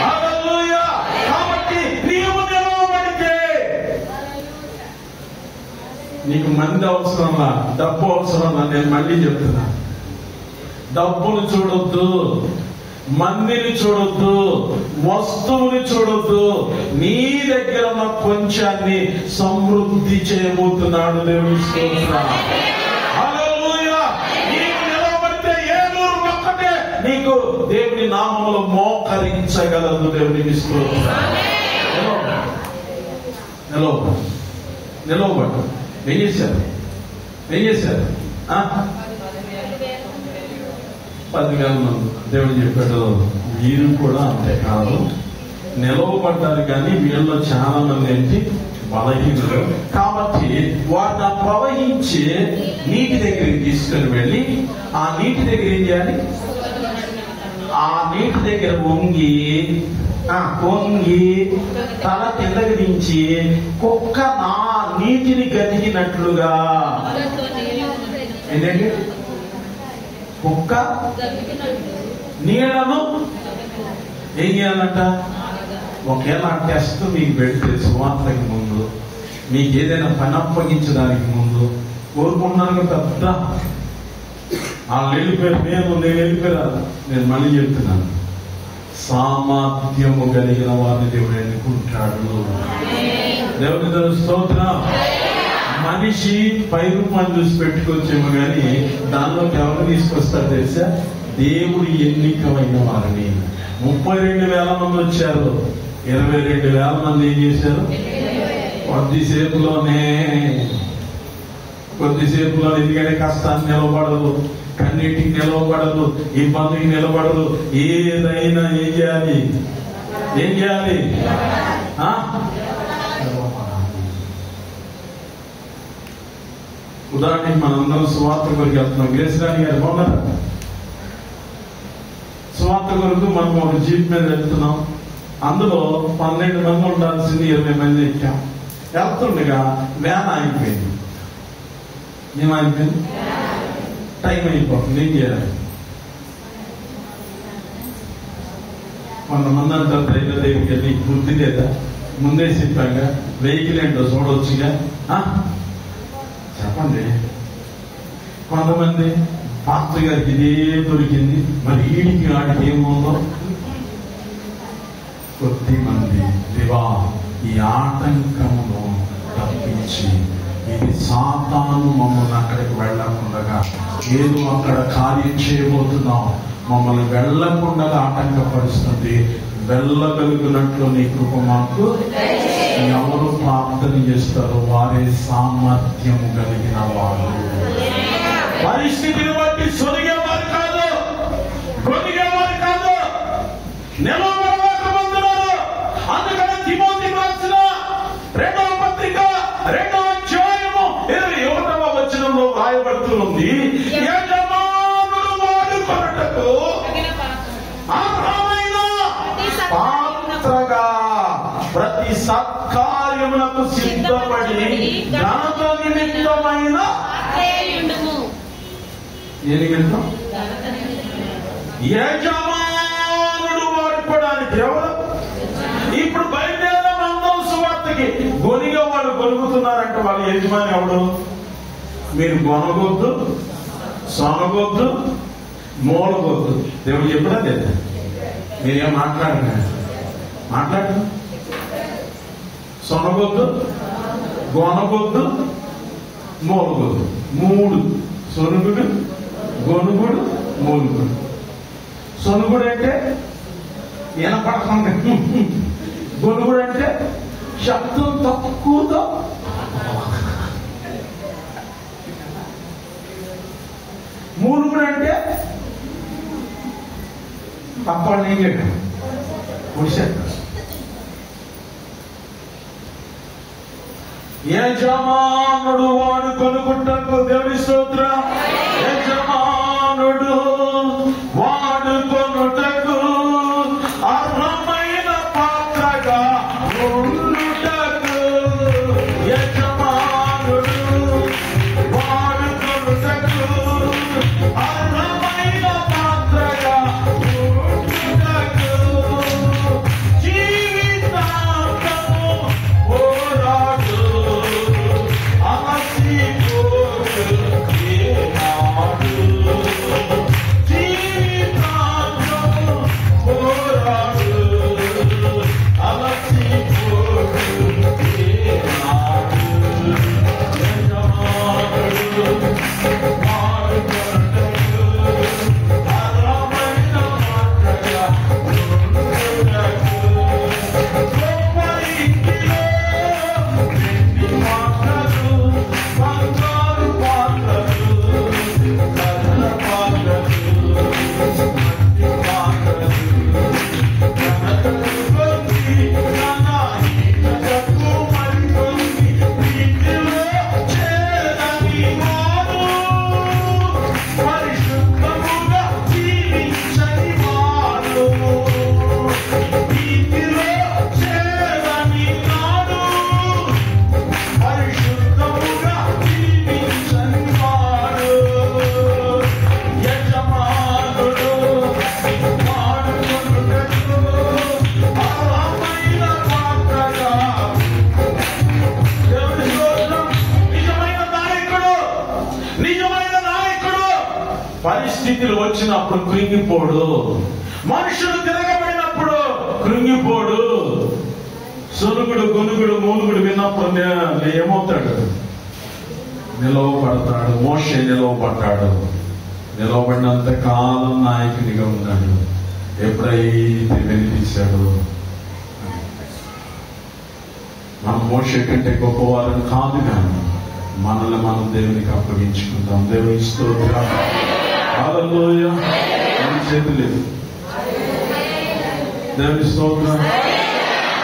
హల్లెలూయా. కాబట్టి నీవు నిలవబడితే నీకు మంది అవసరంలా, డబ్బు అవసరంలా. నేను మళ్ళీ చెప్తున్నా, డబ్బులు చూడొద్దు, మందిని చూడొద్దు, వస్తువుని చూడొద్దు. నీ దగ్గర ఉన్న కొంచాన్ని సమృద్ధి చేయబోతున్నాడు దేవుని స్తోత్రం. హల్లెలూయా. నీవు నిలబడితే ఏలూరు ఒక్కటే నీకు దేవుని నామములో మోకరించగలదు. దేవునికి స్తోత్రం. నిలవబడు. ఏం చేశారు? 10,000 మంది. దేవుడు చెప్పాడు, వీరు కూడా అంతేకాదు, నిలవబడ్డారు. కానీ వీళ్ళలో చాలా మంది ఏంటి, బలహీనులు. కాబట్టి వారిని ప్రవహించి నీటి దగ్గరికి తీసుకుని వెళ్ళి, ఆ నీటి దగ్గర ఏం చేయాలి, ఆ నీటి దగ్గర వంగి తల కిందకి దించి కుక్క నా నీటిని గతికినట్లుగా. ఏంటంటే కుక్క నీళ్లను ఏం చేయాలంట? ఒకేలా టెస్ట్ మీకు పెడితే సువార్తకి ముందు, మీకు ఏదైనా పని అప్పగించడానికి ముందు కోరుకుంటున్నాను పెద్ద వాళ్ళు వెళ్ళిపోయారు, నేను వెళ్ళిపోయారు. నేను మళ్ళీ చెప్తున్నాను, సామర్థ్యము కలిగిన వారిని దేవుడు ఎన్నుకుంటాడు. దేవుని స్తోత్రం. మనిషి పైరూపాన్ని చూసి పెట్టుకొచ్చేమో కానీ దానిలోకి ఎవరు తీసుకొస్తారు తెలుసా? దేవుడు ఎన్నికమైన వారిని. 32,000 మంది వచ్చారు, 22,000 మంది ఏం చేశారు? కొద్దిసేపులోనే ఎందుకంటే కష్టాన్ని నిలబడదు, కన్నీటికి నిలవబడదు, ఇబ్బందికి నిలబడదు. ఏదైనా ఏం చేయాలి? ఉదాహరణకి మనందరం సువార్త కొరకు వెళ్తున్నాం. గ్రేసరాణి గారు బాగున్నారా? సువార్త కొరకు మనం ఒక జీప్ మీద వెళ్తున్నాం. అందులో 12 మంది ఉండాల్సింది 20 మంది ఎక్కాం. వెళ్తుండగా వ్యాన్ ఆగిపోయింది. ఏమైపోయింది? టైం అయిపోతుంది. ఏం చేయాలి? కొంతమంది అంటారు, రైల్వే దగ్గరికి వెళ్ళి బుద్ధి లేదా, ముందే చెప్పాగా వెహికల్ ఏంటో చూడవచ్చుగా, చెప్పండి. కొంతమంది పాత్ర గారికి ఇదే దొరికింది, మరి ఈడికి ఆడికి ఏముందో. కొద్దిమంది దేవా ఈ ఆటంకమును తప్పించి, ఇది సాతాను మమ్మల్ని అక్కడికి వెళ్ళకుండా ఏదో అక్కడ కార్యం చేయబోతున్నాం, మమ్మల్ని వెళ్ళకుండా ఆటంకపరుస్తుంది, వెళ్ళగలుగునట్లు నీ కృప మాకు. ఎవరు ప్రార్థన చేస్తారో వారే సామర్థ్యము కలిగిన వారు. పరిస్థితిని బట్టి సొరిగేవారు కాదు, గొనిగేవారు కాదు, నిలవబడలేకపోతున్నారు. అందుకని తిమోతి రాసిన 2వ పత్రిక 2వ అధ్యాయము 21వ వచనంలో రాయబడుతుంది, యజమానుడు వాడుకొనుటకు అర్హమైన పాత్రగా ప్రతి సత్కార్యములకు సిద్ధపడి ఘనత నిమిత్తమైన యజమానుడు వాడుకోవడానికి. ఎవరు ఇప్పుడు బయలుదేరడం అందరూ సువార్తకి గొనిగా వాళ్ళు గొలుగుతున్నారంటే వాళ్ళ యజమాని ఎవడు? మీరు గొనగొద్దు, సొనగొద్దు, మూలగొద్దు. దేవుడు చెప్పడా లేదా? మీరేం మాట్లాడండి, సొనగొద్దు, గొనగొద్దు, మూలగొద్దు. 3: సొనుగుడు, గొనుగుడు, మూలుగుడు. సొనుగుడు అంటే వినపడకుండా, గొనుగుడు అంటే శబ్దం తక్కువతో, మూలుగుడు అంటే తప్పని నీళ్ళు కుడిసేట. యజమానుడు వాడు కొనుక్కుంటాడు. దేవుని స్తోత్రం. యజమానుడు వాడు కొనుటకు అర్హమైన పాత్రగా ఉండుటకు, యజమానుడు వాడు కొనుటకు అర్హమైన పాత్రగా ఉండుటకు జీవితాంతము పోరాడు అలసిపోడు ఏనాడు, జీవితాంతము పోరాడు అలసిపోడు ఏనాడు, యజమానుడు వాడు కొనుటకు అర్హమైన పాత్రగా ఉండుటకు, గొప్ప ఇంటిలో వెండి పాత్రలు, బంగారు పాత్రలు, కర్ర పాత్రలు, మట్టి పాత్రలు, ఘనతకు కొద్ది ఘనహీనతకు మరికొన్ని వీటిలో చేరని వాడు, పరిశుద్ధముగా జీవించని వాడు, వీటిలో చేరని వాడు, పరిశుద్ధముగా జీవించని వాడు, యజమానుడు వాడు కొనుటకు అర్హమైన పాత్రగా. దేవుని స్తోత్రం. నిజమైన నాయకుడు, నిజమైన నాయకుడు పరిస్థితులు వచ్చినప్పుడు కృంగిపోడు, మనుషులు తిరగబడినప్పుడు కృంగిపోడు. సొనుగుడు, గొనుగుడు, మూలుగుడు విన్నప్పుడు ఏమవుతాడు? నిలవబడతాడు. మోషే నిలవబడ్డాడు. నిలవబడినంత కాలం నాయకునిగా ఉన్నాడు. ఎప్పుడైతే వెలిపించాడు, మనం మోషే కంటే గొప్పవారని కాదు, కానీ మనల్ని మనం దేవునికి అప్పగించుకుందాం. దేవుని స్తోత్రం. హల్లెలూయా. మన చేతులేదు. దేవుని స్తోత్రం.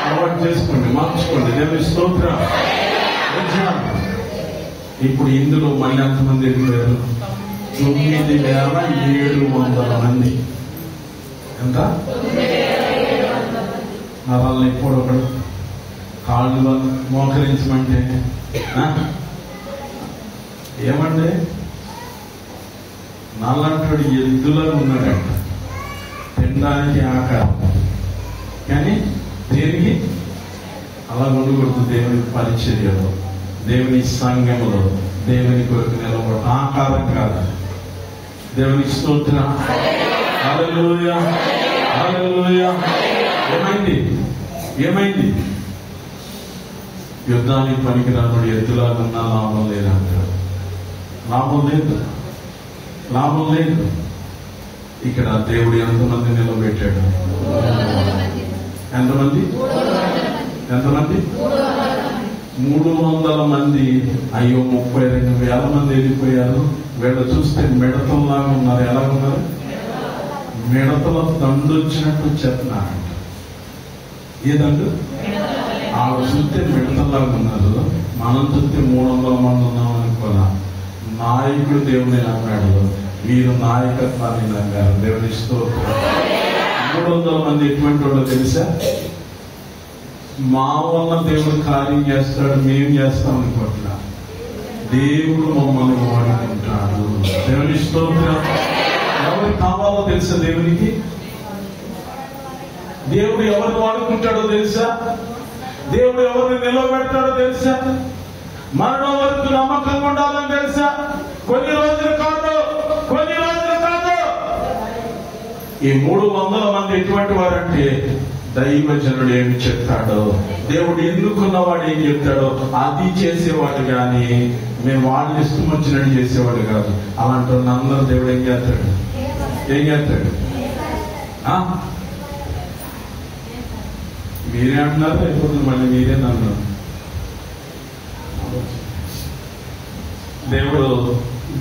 అలవాటు చేసుకోండి, మార్చుకోండి. దేవుని స్తోత్రం. ఇప్పుడు ఇందులో మళ్ళీ ఎంతమంది వెళ్ళిపోయారు? 9,700 మంది. ఎంత? వాళ్ళని ఇప్పుడు ఒకడు కాళ్ళు మోకరించమంటే ఏమంటే నల్లంటాడు ఎద్దులా ఉన్నాడంట. తినడానికి ఆకారం, కానీ దేనికి అలా ఉండకూడదు. దేవుని పరిచర్యలో, దేవుని సంఘములో, దేవుని కొరకు నిలబడ ఆకారం కాదు. దేవుని స్తోత్రం. హల్లెలూయా. హల్లెలూయా. ఏమైంది? ఏమైంది? యుద్ధానికి పనికిరానుడు ఎద్దులాగున్నా లాభం లేదంటారు. లాభం లేదు, లాభం లేదు. ఇక్కడ దేవుడు ఎంతమంది నిలబెట్టాడు? ఎంతమంది? ఎంతమంది? 300 మంది. అయ్యో 32,000 మంది వెళ్ళిపోయారు. వీళ్ళు చూస్తే మిడతల్లాగా ఉన్నారు. ఎలా ఉన్నారు? మిడతల దండు వచ్చినట్టు చెప్తున్నారు. ఏదండు? ఆవిడ చూస్తే మిడతల్లాగా ఉన్నారు. మనం చూస్తే 300 మంది ఉన్నాం అనుకోదా. నాయకుడు దేవుని నమ్మాడు, వీరు నాయకత్వాన్ని నమ్మారు. దేవుని స్తోత్రం. 300 మంది ఎటువంటి వాళ్ళు తెలుసా? మా వల్ల దేవుడు కార్యం చేస్తాడు, మేము చేస్తాం అనుకోట్లా. దేవుడు మమ్మల్ని వాడుకుంటాడు. దేవుని స్తోత్రం. ఎవరు కావాలో తెలుసా? దేవునికి దేవుడు ఎవరిని వాడుకుంటాడో తెలుసా? దేవుడు ఎవరిని నిలబెడతాడో తెలుసా? మరణం వరకు నమ్మకంగా ఉండాలని తెలుసా? కొన్ని రోజులు కాదు, కొన్ని రోజులు కాదు. ఈ 300 మంది ఎటువంటి వారంటే దైవజనుడు ఏమి చెప్తాడో, దేవుడు ఎన్నుకున్నవాడు ఏం చెప్తాడో అది చేసేవాడు, కానీ మేము వాళ్ళు ఇష్టం వచ్చినట్టు చేసేవాడు కాదు. అలాంటి అందరూ దేవుడు ఏం చేస్తాడు? ఏం చేస్తాడు? మీరే అంటున్నారు, అయిపోతుంది మళ్ళీ మీరేనన్నారు. దేవుడు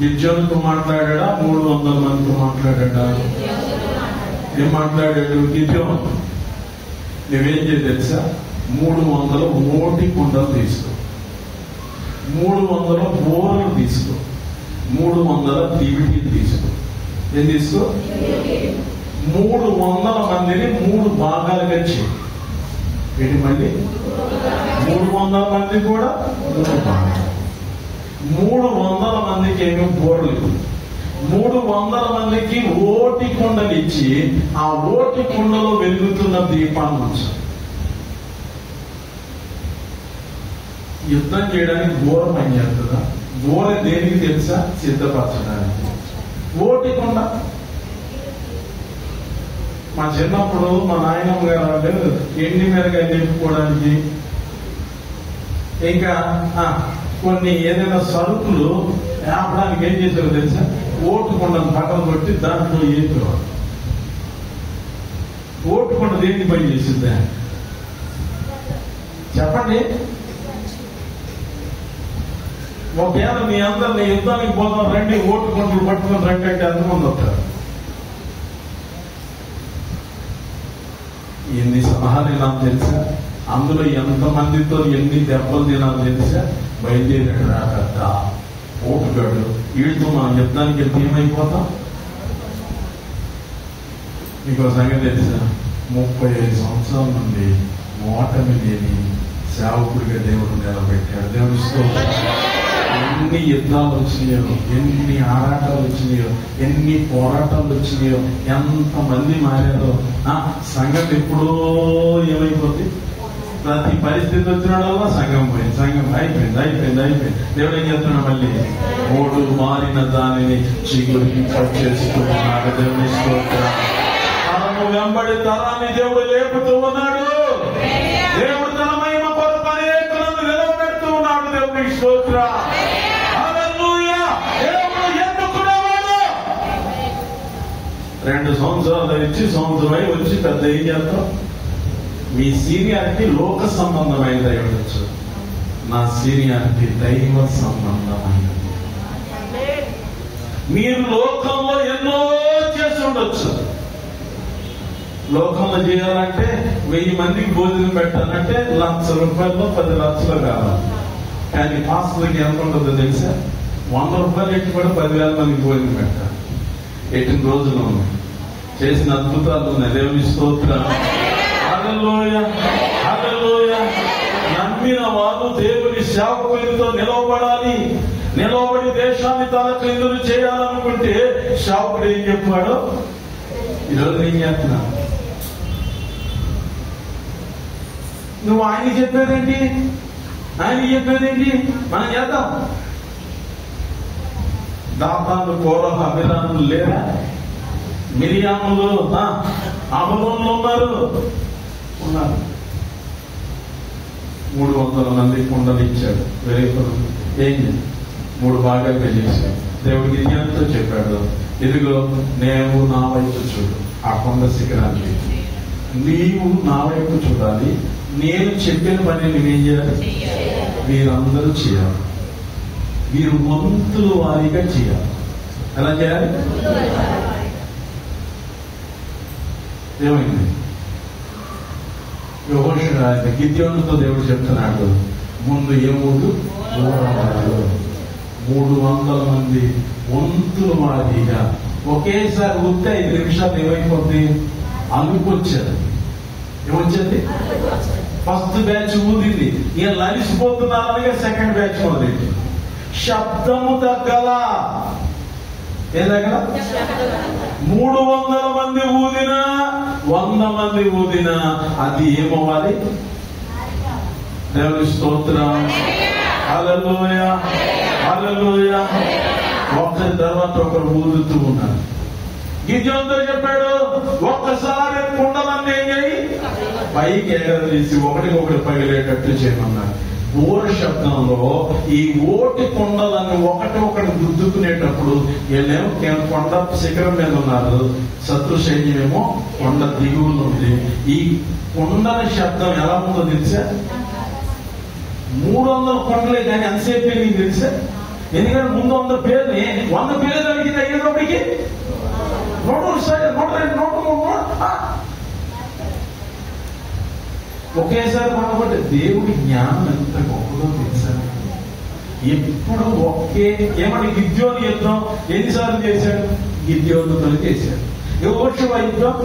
గిద్యోనుతో మాట్లాడా, 300 మందితో మాట్లాడా? ఏం మాట్లాడాడు గిద్యోను? నువ్వేం చేయ తెలుసా? 300 మోటి కుండలు తీసుకో, 300 బోర్లు తీసుకో, 300 దివిటీలు తీసుకో. ఏం తీసుకో? 300 మందిని 3 భాగాలుగా చేయి. ఏంటి మళ్ళీ 300 మంది కూడా 3 భాగాలు. 300 మందికి ఏమీ బోర్లు, 300 మందికి ఓటి కుండలు ఇచ్చి ఆ ఓటి కుండలో వెలుగుతున్న దీపాన్ని ఉంచాలి. యుద్ధం చేయడానికి బోర పని చేస్తుందా? బోర దేనికి తెలుసా? సిద్ధపరచడానికి. ఓటి కుండ మా చిన్నప్పుడు మా నాయనమ్మ గారు వాళ్ళు ఎండి మీదగా నింపుకోవడానికి, ఇంకా కొన్ని ఏదైనా సరుకులు ఆపడానికి ఏం చేశారో తెలుసా? ఓటుకొండను పక్కన కొట్టి దాంట్లో ఏపేవాడు. ఓటుకొండ దేనికి పని చేసిందా చెప్పండి? ఒకవేళ మీ అందరిని యుద్ధానికి పోదాం రండి, ఓటుకొండలు పట్టుకొని రండి అంటే ఎంతమంది వస్తారు? ఎన్ని సలహాలు తినాలి తెలుసా? అందులో ఎంతమందితో ఎన్ని దెబ్బలు తినాలి తెలుసా? బయలుదేరాడు రాకద్ద ఓటుగాడు. వీడితో మనం యుద్ధానికి వెళ్తే ఏమైపోతాం? మీకు సంగతి తెలుసా? 35 సంవత్సరాల నుండి ఓటమి లేని సేవకుడిగా దేవుడు నిలబెట్టాడు. దేవుడితో ఎన్ని యుద్ధాలు వచ్చినాయో, ఎన్ని ఆరాటాలు వచ్చినాయో, ఎన్ని పోరాటాలు వచ్చినాయో, ఎంతమంది మారారో. సంగతి ఎప్పుడో ఏమైపోతుంది? ప్రతి పరిస్థితి వచ్చినాడల్లా సంఘం పోయింది, సంఘం అయిపోయింది. దేవుడు ఏం చేస్తున్నాడు? మళ్ళీ ఓడు మారిన దానిని చిగురికి పచ్చేస్తున్నాడు. దేవుని స్తోత్రం. తరము వెంబడి తరాన్ని దేవుడు లేపుతూ ఉన్నాడు. దేవుడు తన మహిమ కొరకు అనేకులను నిలబెడుతూ ఉన్నాడు. దేవుని స్తోత్రం. హల్లెలూయా. దేవుడు ఎన్నుకునేవాడు. 2 సంవత్సరాలు ఇచ్చి సంవత్సరం వచ్చి పెద్ద ఏం చేస్తాం? మీ సీనియారిటీ లోక సంబంధమైనది అయి ఉండొచ్చు, నా సీనియారిటీ దైవ సంబంధమైనది. మీరు లోకంలో ఎన్నో చేసి ఉండొచ్చు. లోకంలో చేయాలంటే 1000 మందికి భోజనం పెట్టాలంటే ₹1,00,000 10 లక్షలు కావాలి. కానీ పాస్టర్కి ఎంత ఉంటుందో తెలుసా? ₹100 ఎట్టి కూడా 10,000 మందికి భోజనం పెట్టాలి. ఎట్టిన రోజులు ఉన్నాయి, చేసిన అద్భుతాలు ఉన్నాయి. దేవుని స్తోత్రం. హల్లెలూయా, హల్లెలూయా. నమ్మిన వారు దేవుని సేవకులతో నిలవబడాలి. నిలవబడి దేశాన్ని తన క్రిందులు చేయాలనుకుంటే సేవకుడు ఏం చెప్పాడు? ఈరోజు ఏం చేస్తున్నా? నువ్వు ఆయన చెప్పేదేంటి, మనం చేద్దాం. దాతాను, కోరహ, అభిరాములు లేరా? మిరియాములు అహరోనులు ఉన్నారు. 300 మంది కుండలు ఇచ్చాడు. ఏం 3 భాగాలుగా చేశాడు. దేవుడికి జ్ఞానంతో చెప్పాడు, ఇదిగో నేను నా వైపు చూడు, ఆ కొండ శిఖరానికి నీవు నా వైపు చూడాలి, నేను చెప్పిన పని నువ్వేం చేయాలి? మీరందరూ చేయాలి. మీరు వంతుల వారీగా చేయాలి. ఎలా చేయాలి? ఏమైంది? యెహోషువ గిద్యోనుతో దేవుడు చెప్తున్నాడు, ముందు ఏమూడు 300 మంది వంతుల వారీగా ఒకేసారి ఉత్తే 5 నిమిషాలు ఏమైపోద్ది? అనుకొచ్చారు. ఏమొచ్చింది? ఫస్ట్ బ్యాచ్ ఊదింది, ఇక లలిసిపోతున్నారనగా సెకండ్ బ్యాచ్ మొదలైంది. శబ్దము తగ్గల. ఏం తగ్గల? 300 మంది ఊదినా 100 మంది ఊదినా అది ఏమవ్వాలి? దేవుని స్తోత్రం. హల్లెలూయా, హల్లెలూయా. ఒకరి తర్వాత ఒకరు ఊదుతూ ఉన్నారు. గిద్యోనుతో చెప్పాడు, ఒక్కసారి కుండలన్నీ ఏం చేయి? పైకి ఎగరదీసి ఒకటికొకటి పగిలేటట్టు చేయమన్నాడు. బోర శబ్దంలో ఈ ఓటి కొండలను ఒకటి గుద్దుకునేటప్పుడు వీళ్ళేమో కొండ శిఖరం మీద ఉన్నారు, శత్రు సైన్యమేమో కొండ దిగువలో ఉంది. ఈ కొండల శబ్దం ఎలా ఉందో తెలుసా? 300 కొండలే కానీ ఎంతసేపు నీకు తెలుసా? ఎందుకంటే ముందు 100 పేర్లు 100 పేర్లు అడిగింది అయ్యేటప్పటికి 100 ఒకేసారి మనకుంటే దేవుడి జ్ఞానం ఎంత గొప్పదో తెలుసా? ఎప్పుడు ఏమని గిద్యోను యుద్ధం ఎన్నిసార్లు చేశాడు? గిద్యోనుతో చేశాడు. యెహోషువ యుద్ధం,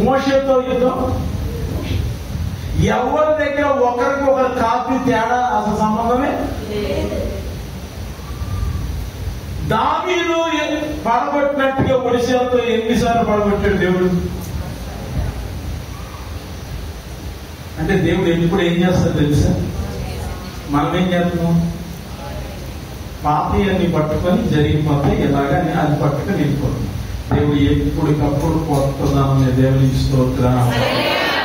మోషేతో యుద్ధం, ఎవరి దగ్గర ఒకరికి ఒకరు కాపీ తేడా అసలు సంబంధమే. దావీదు పడగొట్టినట్టుగా ఒడిశాలతో ఎన్నిసార్లు పడగొట్టాడు దేవుడు? అంటే దేవుడు ఎప్పుడు ఏం చేస్తాడు తెలుసా? మనం ఏం చేస్తున్నాం? పాపని పట్టుకొని జరిగిపోతే ఎలాగని అది పట్టుకొని వెళ్ళిపోతుంది. దేవుడు ఎప్పటికప్పుడు కొత్తదాన్ని దేవునికి స్తోత్రం.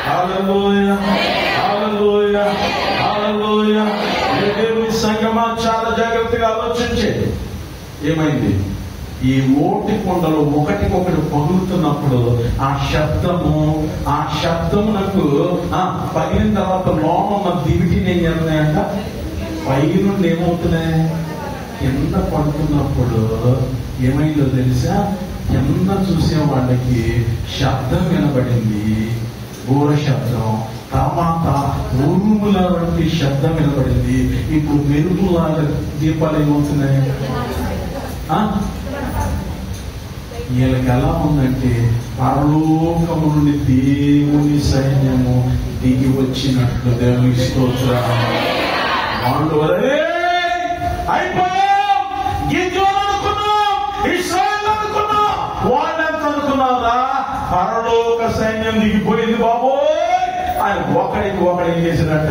హల్లెలూయా, హల్లెలూయా, హల్లెలూయా. దేవుని సంగమా చాలా జాగ్రత్తగా ఆలోచించేది. ఏమైంది? ఈ ఓటి కొండలు ఒకటికొకటి పగులుతున్నప్పుడు ఆ శబ్దమునకు పగిలిన తర్వాత లోన ఉన్న దివిటిని ఏం చేస్తున్నాయంట? పై నుండి ఏమవుతున్నాయి? కింద పడుతున్నప్పుడు ఏమైందో తెలుసా? కింద చూసే వాళ్ళకి శబ్దం వినబడింది, ఘోర శబ్దం. తర్వాత ఉరుముల వంటి శబ్దం వినబడింది. ఇప్పుడు మెరుపులాగా దీపాలు ఏమవుతున్నాయి? వీళ్ళకి ఎలా ఉందంటే పరలోకము నుండి దేవుని సైన్యము దిగి వచ్చినట్లు దేవునికి స్తోత్రం. వాళ్ళు వాళ్ళెంత అనుకున్నారా? పరలోక సైన్యం దిగిపోయింది బాబోయ్. ఆయన ఒకడికి ఏం చేసినట్ట?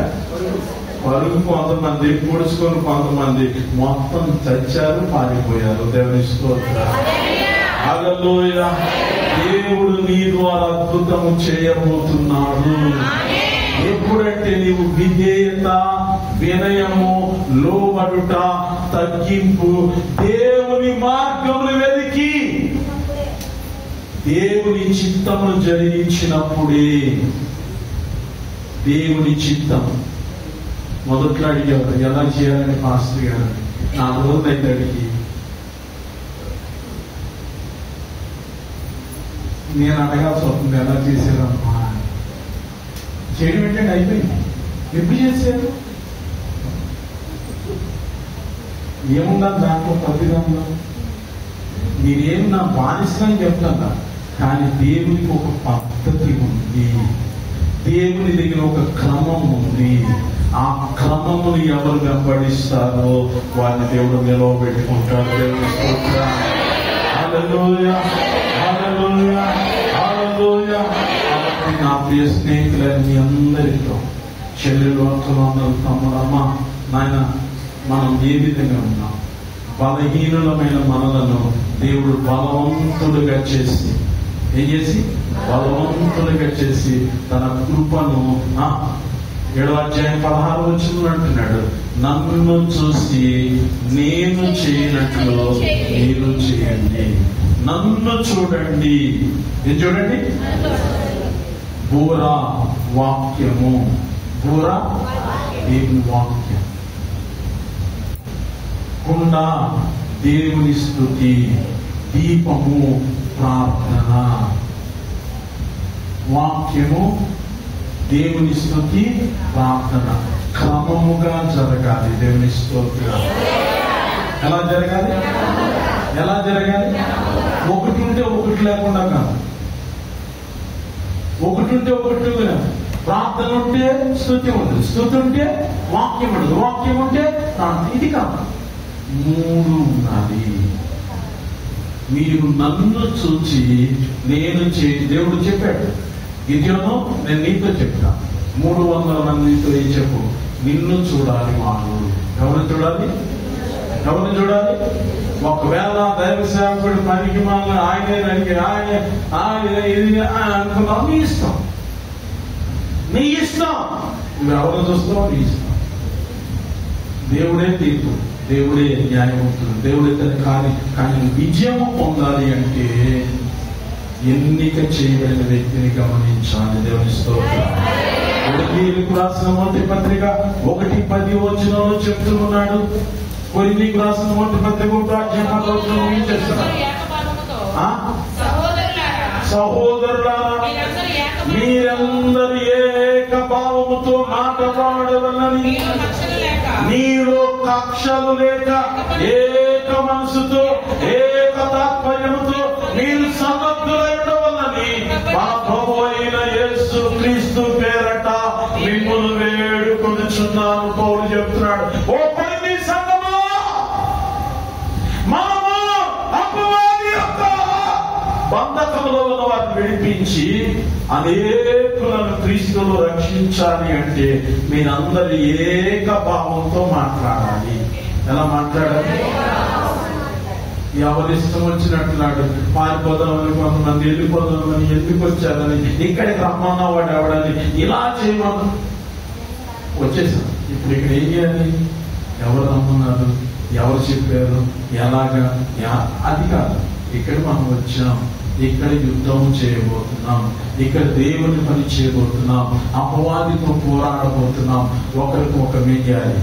పరుగు కొంతమంది, పొడుచుకొని కొంతమంది మొత్తం చచ్చారు, పారిపోయారు. దేవుని స్తోత్రం. హల్లెలూయా. దేవుడు నీ ద్వారా అద్భుతము చేయబోతున్నాడు. ఎప్పుడంటే నీవు విధేయత, వినయము, లోబడుట, తగ్గింపు, దేవుని మార్గములు వెతికి దేవుని చిత్తమును జరిగించినప్పుడే. దేవుని చిత్తం మొదట్లో అడిగారు ఎలా చేయాలని పాస్టర్ గారు. 4 రోజులు అయితే అడిగి నేను అడగాల్సి వస్తుంది ఎలా చేశారమ్మా. చేయడం ఏంటంటే అయిపోయింది. ఎప్పుడు చేశారు? ఏముండదు దాంట్లో, ప్రతి దాంట్లో మీరేం నా బానిసని చెప్తాను. కానీ దేవునికి ఒక పద్ధతి ఉంది, దేవుని దగ్గర ఒక క్రమం ఉంది. ఆ క్రమమును ఎవరు వెంబడిస్తారో వారిని దేవుడు నిలవబెట్టుకుంటారు. దేవుని స్తోత్రం. హల్లెలూయా, హల్లెలూయా, హల్లెలూయా. కాబట్టి నా ప్రియ స్నేహితులైన మీ అందరితో, చెల్లెలు, అక్కలు, తమ్ముడమ్మ, నాయన, మనం ఏ విధంగా ఉన్నాం? బలహీనులమైన మనలను దేవుడు బలవంతుడుగా చేసి, ఏం చేసి? బలవంతులుగా చేసి తన కృపను 7వ అధ్యాయం 16వ వచనంలో అంటున్నాడు, నన్ను చూసి నేను చేయనట్లు మీరు చేయండి. నన్ను చూడండి. ఏం చూడండి? బూరా వాక్యము. బూరా దేవుని వాక్యం. కుండ దేవుని స్తుతి. దీపము ప్రార్థన. వాక్యము, దేవుని స్తుతి, ప్రార్థన క్రమముగా జరగాలి. దేవుని స్తోత్రం. ఎలా జరగాలి? ఎలా జరగాలి? ఒకటి ఉంటే ఒకటి లేకుండా కాదు. ఒకటి ఉంటే ఒకటి కాదు. ప్రార్థన ఉంటే స్తుతి ఉండదు, స్తుతి ఉంటే వాక్యం ఉండదు, వాక్యం ఉంటే ప్రార్థన. ఇది కాదు, 3 ఉన్నది. మీరు నన్ను చూచి నేను దేవుడు చెప్పాడు. గిద్యోను, నేను నీతో చెప్తా, 300 మందితో ఏం చెప్పు, నిన్ను చూడాలి వాళ్ళు. ఎవరిని చూడాలి? ఎవరిని చూడాలి? ఒకవేళ దైవ సేవకుడు పనికి మళ్ళీ ఆయనే అడిగి ఆయన ఇది అనుకున్నావు, నీ ఇష్టం. నీ ఇష్టం, నువ్వు ఎవరు చూస్తావు నీ ఇష్టం. దేవుడే తీర్పు, దేవుడే న్యాయవంతుడు, దేవుడే కానీ విజయము పొందాలి అంటే ఎన్నిక చేయబడిన వ్యక్తిని గమనించాలి. దేవుని స్తోత్రం. కొరింథీయులకు రాసిన మొదటి పత్రిక 1:10 చెప్తూ ఉన్నాడు. కొరింథీయులకు రాసిన మొదటి పత్రిక 1:10 చేస్తున్నాడు. సహోదరులారా, మీరందరూ ఏక భావముతో మాట్లాడవలనని, మీరు కక్షలు లేక ఏక మనసుతో ఏక తాత్పర్యముతో మీరు సన్నద్ధులై ఉండవలనని మా ప్రభు అయిన యేసు క్రీస్తు పేరట మిమ్మల్ని వేడుకొనుచున్నాను పౌలు చెప్తున్నాడు. ఓ కొరింథీ సంఘమా, మనము అపవాది యొక్క బంధకంలో ఉన్న వారిని విడిపించి అనేకులను క్రీస్తులో రక్షించాలి అంటే మీరందరూ ఏక భావంతో మాట్లాడాలి. ఎలా మాట్లాడాలి? ఎవరి ఇష్టం వచ్చినట్టున్నాడు. పారిపోదామని కొంతమంది, వెళ్ళిపోదామని, ఎందుకు వచ్చారని, ఇక్కడికి రమ్మన్నా వాడు ఎవడని, ఇలా చేయమన్నా వచ్చేసాం. ఇప్పుడు ఇక్కడ ఏం చేయాలి? ఎవరు రమ్మన్నారు, ఎవరు చెప్పారు, ఎలాగా, అది కాదు. ఇక్కడ మనం వచ్చాం, ఇక్కడ యుద్ధం చేయబోతున్నాం, ఇక్కడ దేవుని పని చేయబోతున్నాం, అపవాదితో పోరాడబోతున్నాం. ఒకరికి ఒకరు ఏం చేయాలి?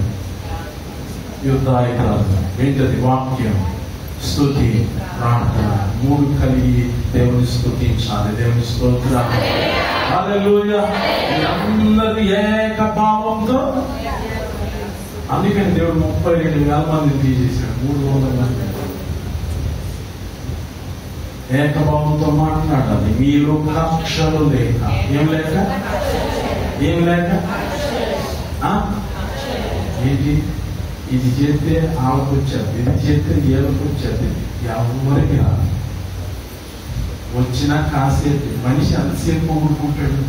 యుద్ధాయుధాలు. ఏంటది? వాక్యం, స్తుతి, ప్రార్థన, 3 కలిగి దేవుని స్తుతించాలి. దేవుని స్తోత్రం. హల్లెలూయా. అందరూ ఏక భావంతో. అందుకని దేవుడు 32,000 మందిని తీసేశాడు. 300 మంది ఏకభావంతో మాట్లాడాలి. మీరు కక్షలు లేక, ఏం లేక ఏంటి? ఇది చేస్తే ఆళ్ళకు వచ్చేది, ఇది చేస్తే ఏళ్ళకు వచ్చేది. ఎవరికి రాదు. వచ్చినా కాసేపు. మనిషి ఎంతసేపు పొగుడుకుంటాడు?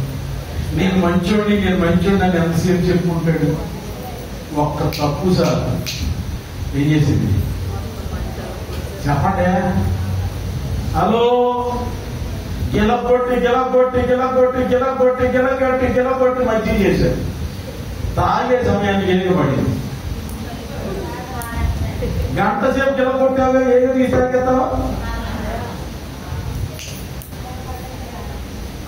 నేను మంచోడిని అని ఎంతసేపు చెప్పుకుంటాడు? ఒక్క తప్పు సార్ ఏం చేసింది చెప్పండి. హలో, గెలగొట్టి మంచి చేశారు. తాగే సమయానికి ఎన్నికబడింది. గంట సేపు గెలగొట్టాగా ఏదో తీసాకెత్తావా?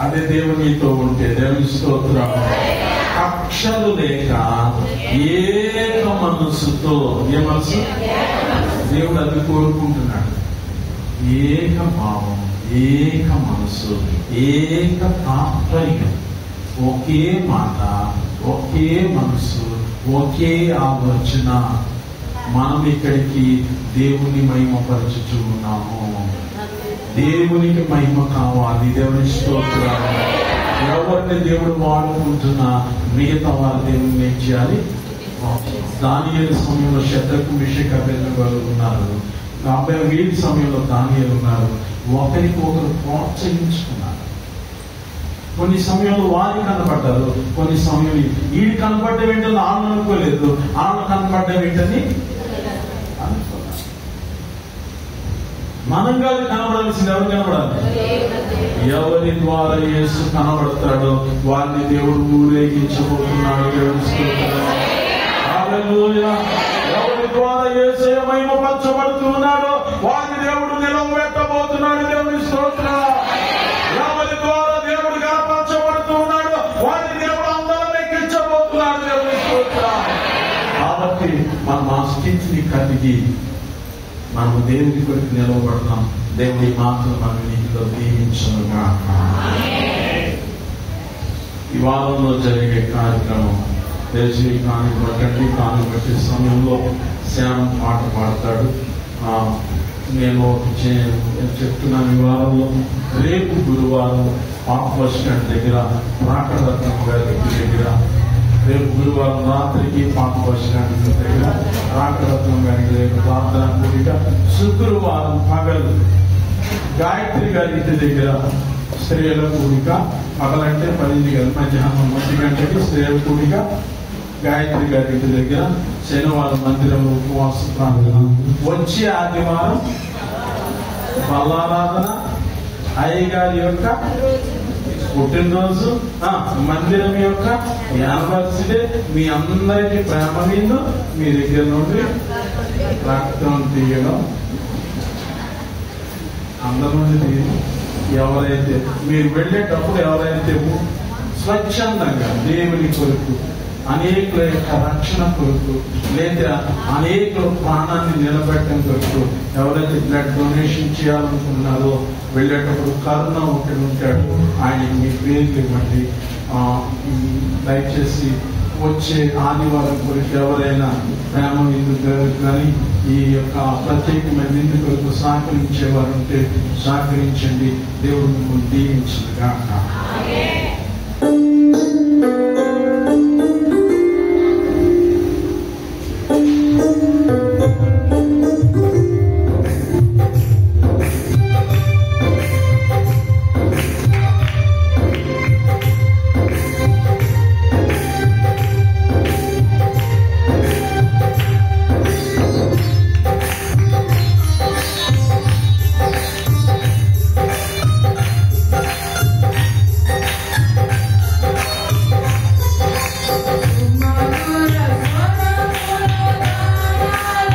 అదే దేవునితో ఉంటే. దేవుని స్తోత్రం. కక్షలు లేక ఏక మనసుతో. ఏ మనసు? దేవుడు అది కోరుకుంటున్నాడు. ఏక భావం, ఏక మనసు, ఏక తాత్పర్యం, ఒకే మాట, ఒకే మనసు, ఒకే ఆలోచన. మనం ఇక్కడికి దేవుని మహిమపరచుచూ ఉన్నాము. దేవునికి మహిమ కావాలి. దేవుని స్తోత్రం. ఎవరిని దేవుడు వాడుకుంటున్నా మిగతా వారు దేవుని ఏం చేయాలి? దానియేలు సమయంలో శద్రకు, మిషకు, అబేద్నెగోలు ఉన్నారు. వీరి సమయంలో దానియేలు ఉన్నారు. ఒకరికి ఒకరు ప్రోత్సహించుకున్నారు. కొన్ని సమయంలో వారు కనపడ్డారు, కొన్ని సమయం వీడు కనపడ్డ వెంటనే ఆళ్ళు అనుకోలేదు, ఆళ్ళు కనపడ్డ వెంటనే అనుకున్నారు. మనం కాదు కనబడాల్సింది. ఎవరు కనబడాలి? ఎవరి ద్వారా యేసు కనబడతాడో వారిని దేవుడు ఊరేగించబోతున్నాడు. ఎవరి ద్వారా యేసయ్య మహిమపరచబడుతున్నాడో వారిని దేవుడు నిలవబెట్టబోతున్నాడు. దేవుని స్తోత్రం. ఎవరి ద్వారా దేవుడు కనపరచబడుతున్నాడో వారిని దేవుడు అందరం ఎక్కించబోతున్నాడు. దేవుని స్తోత్రం. కాబట్టి మనం ఆ స్థితిని కలిగి మనము దేవుని కొరకు నిలవబడతాం. దేవుని మాటలు మన నీటిలో దీవించునుగా. ఈ వారంలో జరిగే కార్యక్రమం తెలిసి కానుబట్టి సమయంలో శ్యామ్ పాట పాడతాడు. నేను చెప్తున్నాను, ఈ వారంలో రేపు గురువారం పాత బస్ స్టాండ్ దగ్గర రాకరత్నం గారి దగ్గర, రేపు గురువారం రాత్రికి పాత బస్ స్టాండ్ దగ్గర రాకరత్నం గారి దగ్గర ప్రార్థన కూడిక, శుక్రవారం పగలు గాయత్రి గారి ఇంటి దగ్గర స్త్రీల కూడిక, పగలంటే 10 గంటల మధ్యాహ్నం 1 గంటకి స్త్రీల కూడిక గాయత్రి గారి ఇంటి దగ్గర, శనివారం మందిరంలో ఉపవాస ప్రార్థన, వచ్చే ఆదివారం బల్లారాధన, అయ్యగారి యొక్క పుట్టినరోజు, మందిరం యొక్క యానివర్సరీ, మీ అందరికీ ప్రేమ విందు, మీ దగ్గర నుండి రక్తం తీయడం, అందరి నుండి తీయడం. ఎవరైతే మీరు వెళ్ళేటప్పుడు ఎవరైతే స్వచ్ఛందంగా దేవుని కొరకు, అనేకుల యొక్క రక్షణ కొరకు, లేదా అనేకుల ప్రాణాన్ని నిలబెట్టడం కొరకు ఎవరైతే బ్లడ్ డొనేషన్ చేయాలనుకున్నారో వెళ్ళేటప్పుడు కరుణ ఒకటి ఉంటాడు, ఆయనకి మీ పేర్లు ఇవ్వండి. దయచేసి వచ్చే ఆదివారం కొరకు ఎవరైనా ప్రేమ విందు కానీ ఈ యొక్క ప్రత్యేకమైన విందు కొరకు సహకరించేవారు ఉంటే సహకరించండి. దేవుడు మిమ్మల్ని దీవించుగాక.